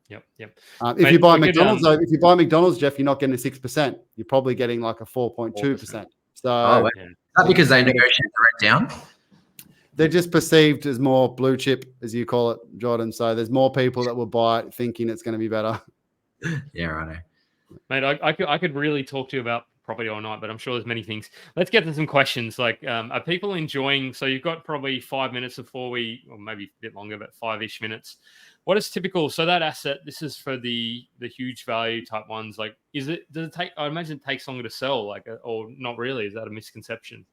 Yep. If you buy McDonald's, though, if you buy McDonald's, Jeff, you're not getting a 6%. You're probably getting like a 4.2%. So is that because they negotiate the rent down? They're just perceived as more blue chip, as you call it, Jordan. So there's more people that will buy it thinking it's going to be better. Yeah, right. Mate, I could really talk to you about property all night, but I'm sure there's many things. Let's get to some questions. Like, are people enjoying? So you've got probably 5 minutes before or maybe a bit longer, but 5-ish minutes. What is typical? So that asset, this is for the huge value type ones. Like, does it take? I imagine it takes longer to sell. Like, or not really? Is that a misconception?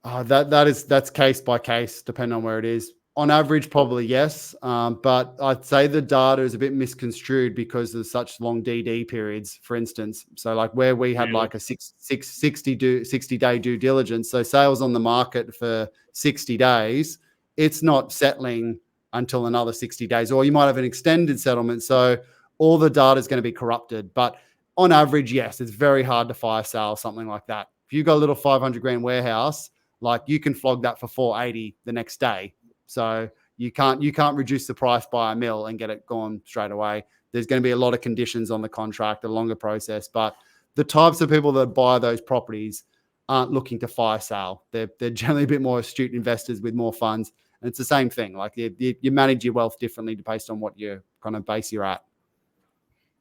That's case by case, depending on where it is. On average, probably yes. But I'd say the data is a bit misconstrued because there's such long DD periods, for instance. So like where we had like a 60-day due diligence. So sales on the market for 60 days, it's not settling until another 60 days, or you might have an extended settlement. So all the data is going to be corrupted. But on average, yes, it's very hard to fire sale something like that. If you've got a little 500 grand warehouse, like you can flog that for 480 the next day. So you can't reduce the price by $1 million and get it gone straight away. There's going to be a lot of conditions on the contract, a longer process. But the types of people that buy those properties aren't looking to fire sale. They're generally a bit more astute investors with more funds. And it's the same thing. Like you manage your wealth differently based on what your kind of base you're at.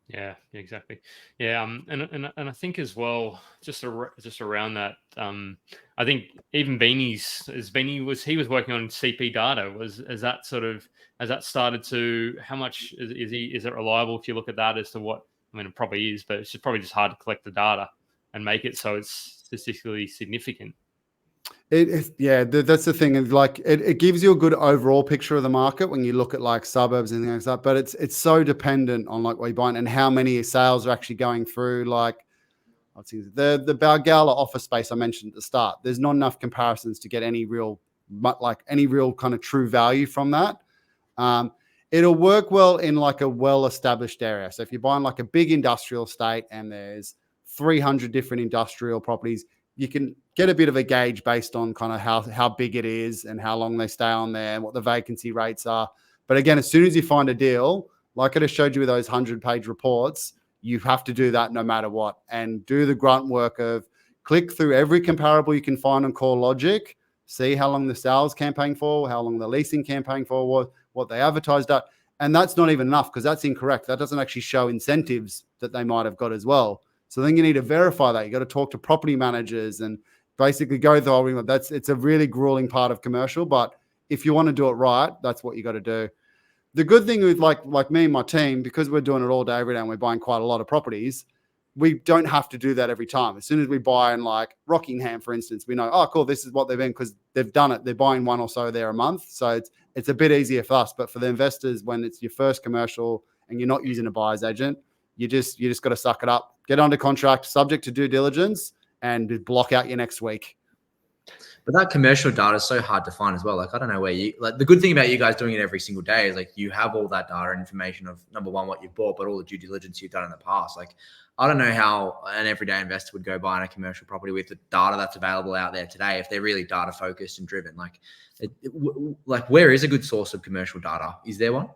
Yeah, exactly. Yeah, and I think as well, just around that, I think even he was working on CP data. Has that started to? How much is it reliable if you look at that as to what? I mean, it probably is, but it's probably just hard to collect the data and make it so it's statistically significant. That's the thing. Like it gives you a good overall picture of the market when you look at like suburbs and things like that. But it's so dependent on like what you're buying and how many sales are actually going through. Like the Balgala office space I mentioned at the start. There's not enough comparisons to get any real kind of true value from that. It'll work well in like a well-established area. So if you're buying like a big industrial estate and there's 300 different industrial properties, you can get a bit of a gauge based on kind of how big it is and how long they stay on there and what the vacancy rates are. But again, as soon as you find a deal, like I just showed you with those 100-page reports, you have to do that no matter what and do the grunt work of click through every comparable you can find on CoreLogic, see how long the sales campaign for, how long the leasing campaign for, what they advertised at. And that's not even enough because that's incorrect. That doesn't actually show incentives that they might have got as well. So then you need to verify that. You got to talk to property managers and basically go the whole ring. It's a really grueling part of commercial, but if you want to do it right, that's what you got to do. The good thing with like me and my team, because we're doing it all day, every day, and we're buying quite a lot of properties, we don't have to do that every time. As soon as we buy in like Rockingham, for instance, we know, oh, cool, this is what they've been because they've done it. They're buying one or so there a month. So it's a bit easier for us. But for the investors, when it's your first commercial and you're not using a buyer's agent, you just got to suck it up, get under contract, subject to due diligence, and block out your next week. But that commercial data is so hard to find as well. Like, I don't know where you, like, the good thing about you guys doing it every single day is like you have all that data and information of, number one, what you've bought, but all the due diligence you've done in the past. Like, I don't know how an everyday investor would go buying a commercial property with the data that's available out there today if they're really data focused and driven. Like, like, where is a good source of commercial data? Is there one?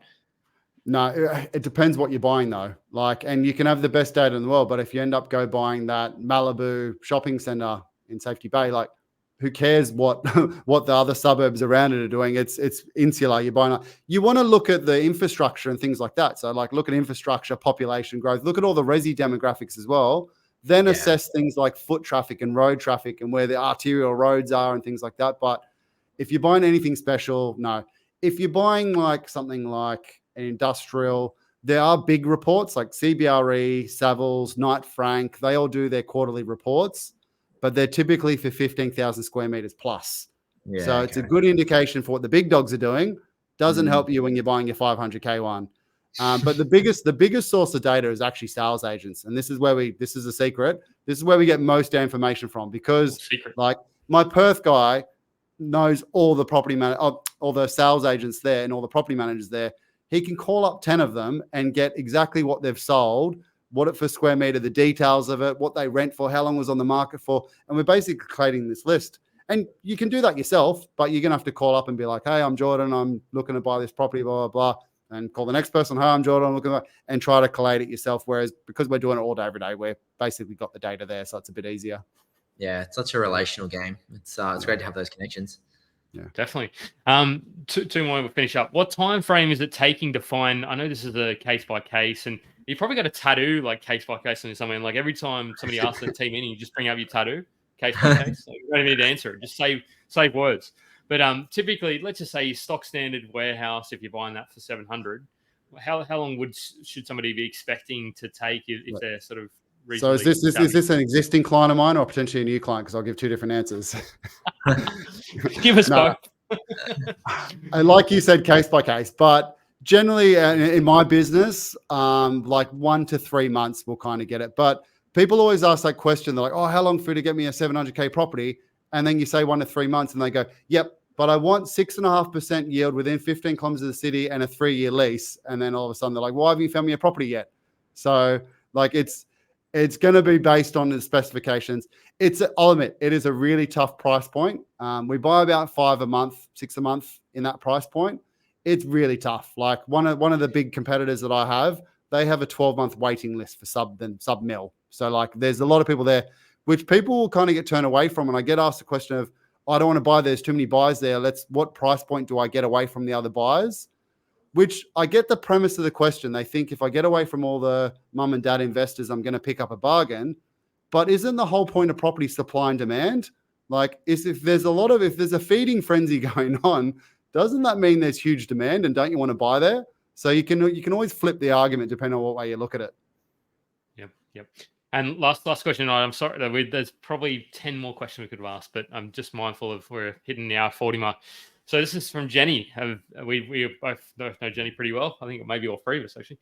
No, it depends what you're buying though. Like, and you can have the best data in the world, but if you end up buying that Malibu shopping center in Safety Bay, like, who cares what what the other suburbs around it are doing? It's insular. You're buying. You want to look at the infrastructure and things like that. So like look at infrastructure, population growth, look at all the resi demographics as well. Then assess things like foot traffic and road traffic and where the arterial roads are and things like that. But if you're buying anything special, no. If you're buying like something like an industrial, there are big reports like CBRE, Savills, Knight Frank. They all do their quarterly reports, but they're typically for 15,000 square meters plus. Yeah, so it's a good indication for what the big dogs are doing. Doesn't help you when you're buying your 500K one. But the biggest source of data is actually sales agents. And this is a secret. This is where we get most information from, because like my Perth guy knows all the all the sales agents there and all the property managers there. He can call up 10 of them and get exactly what they've sold, what it for square meter, the details of it, what they rent for, how long it was on the market for. And we're basically creating this list. And you can do that yourself, but you're going to have to call up and be like, hey, I'm Jordan. I'm looking to buy this property, blah, blah, blah. And call the next person, hi, I'm Jordan. I'm looking at, and try to collate it yourself. Whereas because we're doing it all day, every day, we're basically got the data there. So it's a bit easier. Yeah, it's such a relational game. It's great to have those connections. Yeah, definitely. Two more, we'll finish up. What time frame is it taking to find? I know this is a case by case, and you probably got a tattoo like case by case on something. Like every time somebody asks the team in, you just bring up your tattoo, case by case. Like, you don't even need to answer it. Just save words. But typically, let's just say your stock standard warehouse, if you're buying that for 700, how long should somebody be expecting to take if they're sort of So is this an existing client of mine or potentially a new client? Because I'll give two different answers. Give us both. And like you said, case by case, but generally in my business, like 1 to 3 months we'll kind of get it. But people always ask that question. They're like, oh, how long for you to get me a 700K property? And then you say 1 to 3 months and they go, yep, but I want 6.5% yield within 15 kilometers of the city and a 3-year lease. And then all of a sudden they're like, why haven't you found me a property yet? So like it's going to be based on the specifications. I'll admit, it is a really tough price point. We buy about 5 a month, 6 a month in that price point. It's really tough. Like one of the big competitors that I have, they have a 12-month waiting list for sub mil. So like there's a lot of people there, which people will kind of get turned away from. And I get asked the question of, I don't want to buy, there's too many buyers there. What price point do I get away from the other buyers? Which I get the premise of the question. They think if I get away from all the mum and dad investors, I'm going to pick up a bargain. But isn't the whole point of property supply and demand? Like, if there's a feeding frenzy going on, doesn't that mean there's huge demand and don't you want to buy there? So you can always flip the argument depending on what way you look at it. Yep. And last question. I'm sorry, there's probably 10 more questions we could have asked, but I'm just mindful of we're hitting the hour 40 mark. So this is from Jenny. We both know Jenny pretty well. I think maybe all three of us actually.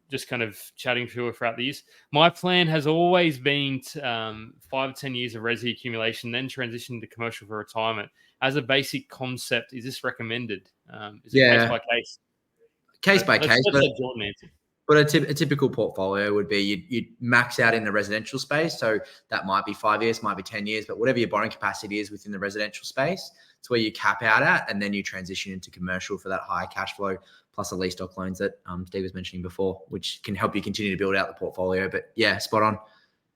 Just kind of chatting to her throughout the years. My plan has always been 5 to 10 years of resi accumulation, then transition to commercial for retirement. As a basic concept, is this recommended? Is it case by case? Case by case. Let's let Jordan answer. But a typical portfolio would be you'd max out in the residential space. So that might be 5 years, might be 10 years, but whatever your borrowing capacity is within the residential space, it's where you cap out at, and then you transition into commercial for that higher cash flow, plus the lease stock loans that Steve was mentioning before, which can help you continue to build out the portfolio. But yeah, spot on.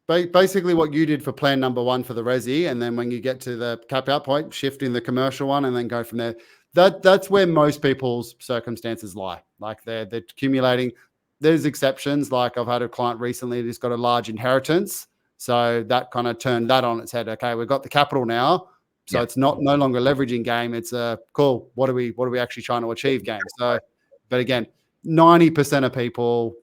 Basically what you did for plan number 1 for the resi, and then when you get to the cap out point, shift in the commercial one and then go from there. That's where most people's circumstances lie. Like they're accumulating. There's exceptions. Like I've had a client recently that's got a large inheritance. So that kind of turned that on its head. Okay, we've got the capital now. So it's no longer a leveraging game. It's a cool. What are we actually trying to achieve game? So, but again, 90% of people,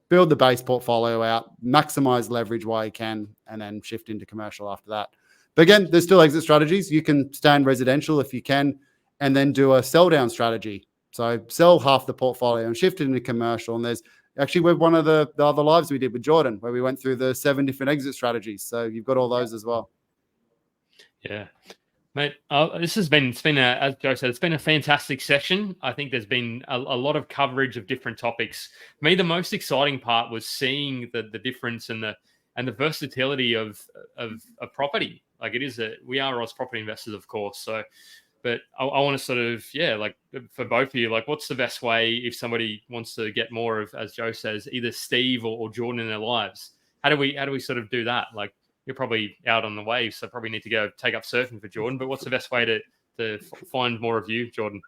build the base portfolio out, maximize leverage while you can, and then shift into commercial after that. But again, there's still exit strategies. You can stay in residential if you can, and then do a sell down strategy. So sell half the portfolio and shift it into commercial. And there's Actually, with one of the other lives we did with Jordan, where we went through the 7 different exit strategies. So you've got all those as well. Yeah. Mate, it's been as Joe said, it's been a fantastic session. I think there's been a lot of coverage of different topics. For me, the most exciting part was seeing the difference and the versatility of a property. Like we are Oz property investors, of course. So, but I want to sort of, like for both of you, like what's the best way if somebody wants to get more of, as Joe says, either Steve or Jordan in their lives? How do we sort of do that? Like, you're probably out on the waves, so probably need to go take up surfing for Jordan. But what's the best way to find more of you, Jordan?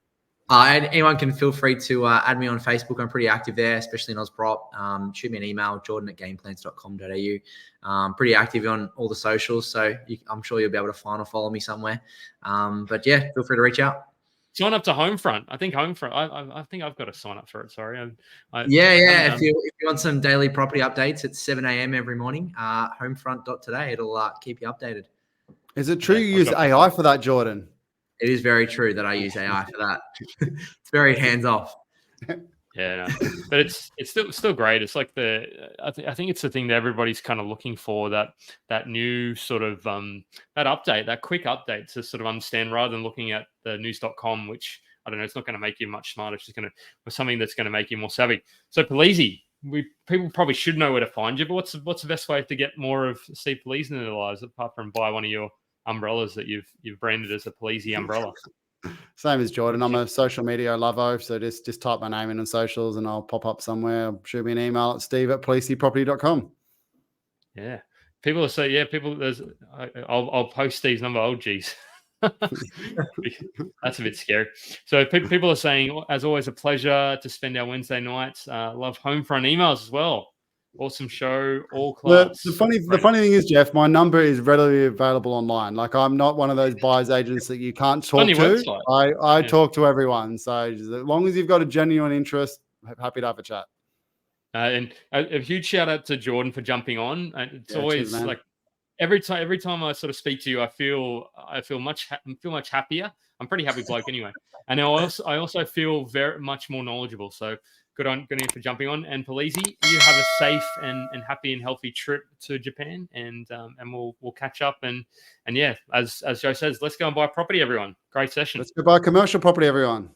And anyone can feel free to add me on Facebook. I'm pretty active there, especially in Ozprop. Shoot me an email, jordan@gameplans.com.au. Pretty active on all the socials, so I'm sure you'll be able to find or follow me somewhere. But yeah, feel free to reach out. Sign up to Homefront. I think Homefront. I think I've got to sign up for it. Sorry. If you want some daily property updates at 7 a.m. every morning, homefront.today. It'll keep you updated. Is it true you use AI for that, Jordan? It is very true that I use AI for that. It's very hands off. Yeah, no. But it's still great. It's like I think it's the thing that everybody's kind of looking for, that new sort of that update, that quick update to sort of understand, rather than looking at the news.com, which I don't know, it's not going to make you much smarter. It's just going to something that's going to make you more savvy. So Palise, people probably should know where to find you, but what's the best way to get more of Steve Palise in their lives apart from buy one of your umbrellas that you've branded as a Palise umbrella? Same as Jordan. I'm a social media lover, so just type my name in on socials and I'll pop up somewhere. Shoot me an email at steve@paliseproperty.com. Yeah. People are saying, I'll post Steve's number. Oh, geez. That's a bit scary. So people are saying, as always, a pleasure to spend our Wednesday nights. Love Homefront emails as well. Awesome show, all class. The funny thing is, Jeff, my number is readily available online. Like, I'm not one of those buyers agents that you can't talk to. Website. I talk to everyone. So as long as you've got a genuine interest, happy to have a chat. And a huge shout out to Jordan for jumping on. It's always cheers, like every time I sort of speak to you, I feel much happier. I'm a pretty happy bloke anyway, and I also feel very much more knowledgeable. So good on you for jumping on. And Palise, you have a safe and happy and healthy trip to Japan, and we'll catch up. And yeah, as Joe says, let's go and buy a property, everyone. Great session. Let's go buy a commercial property, everyone.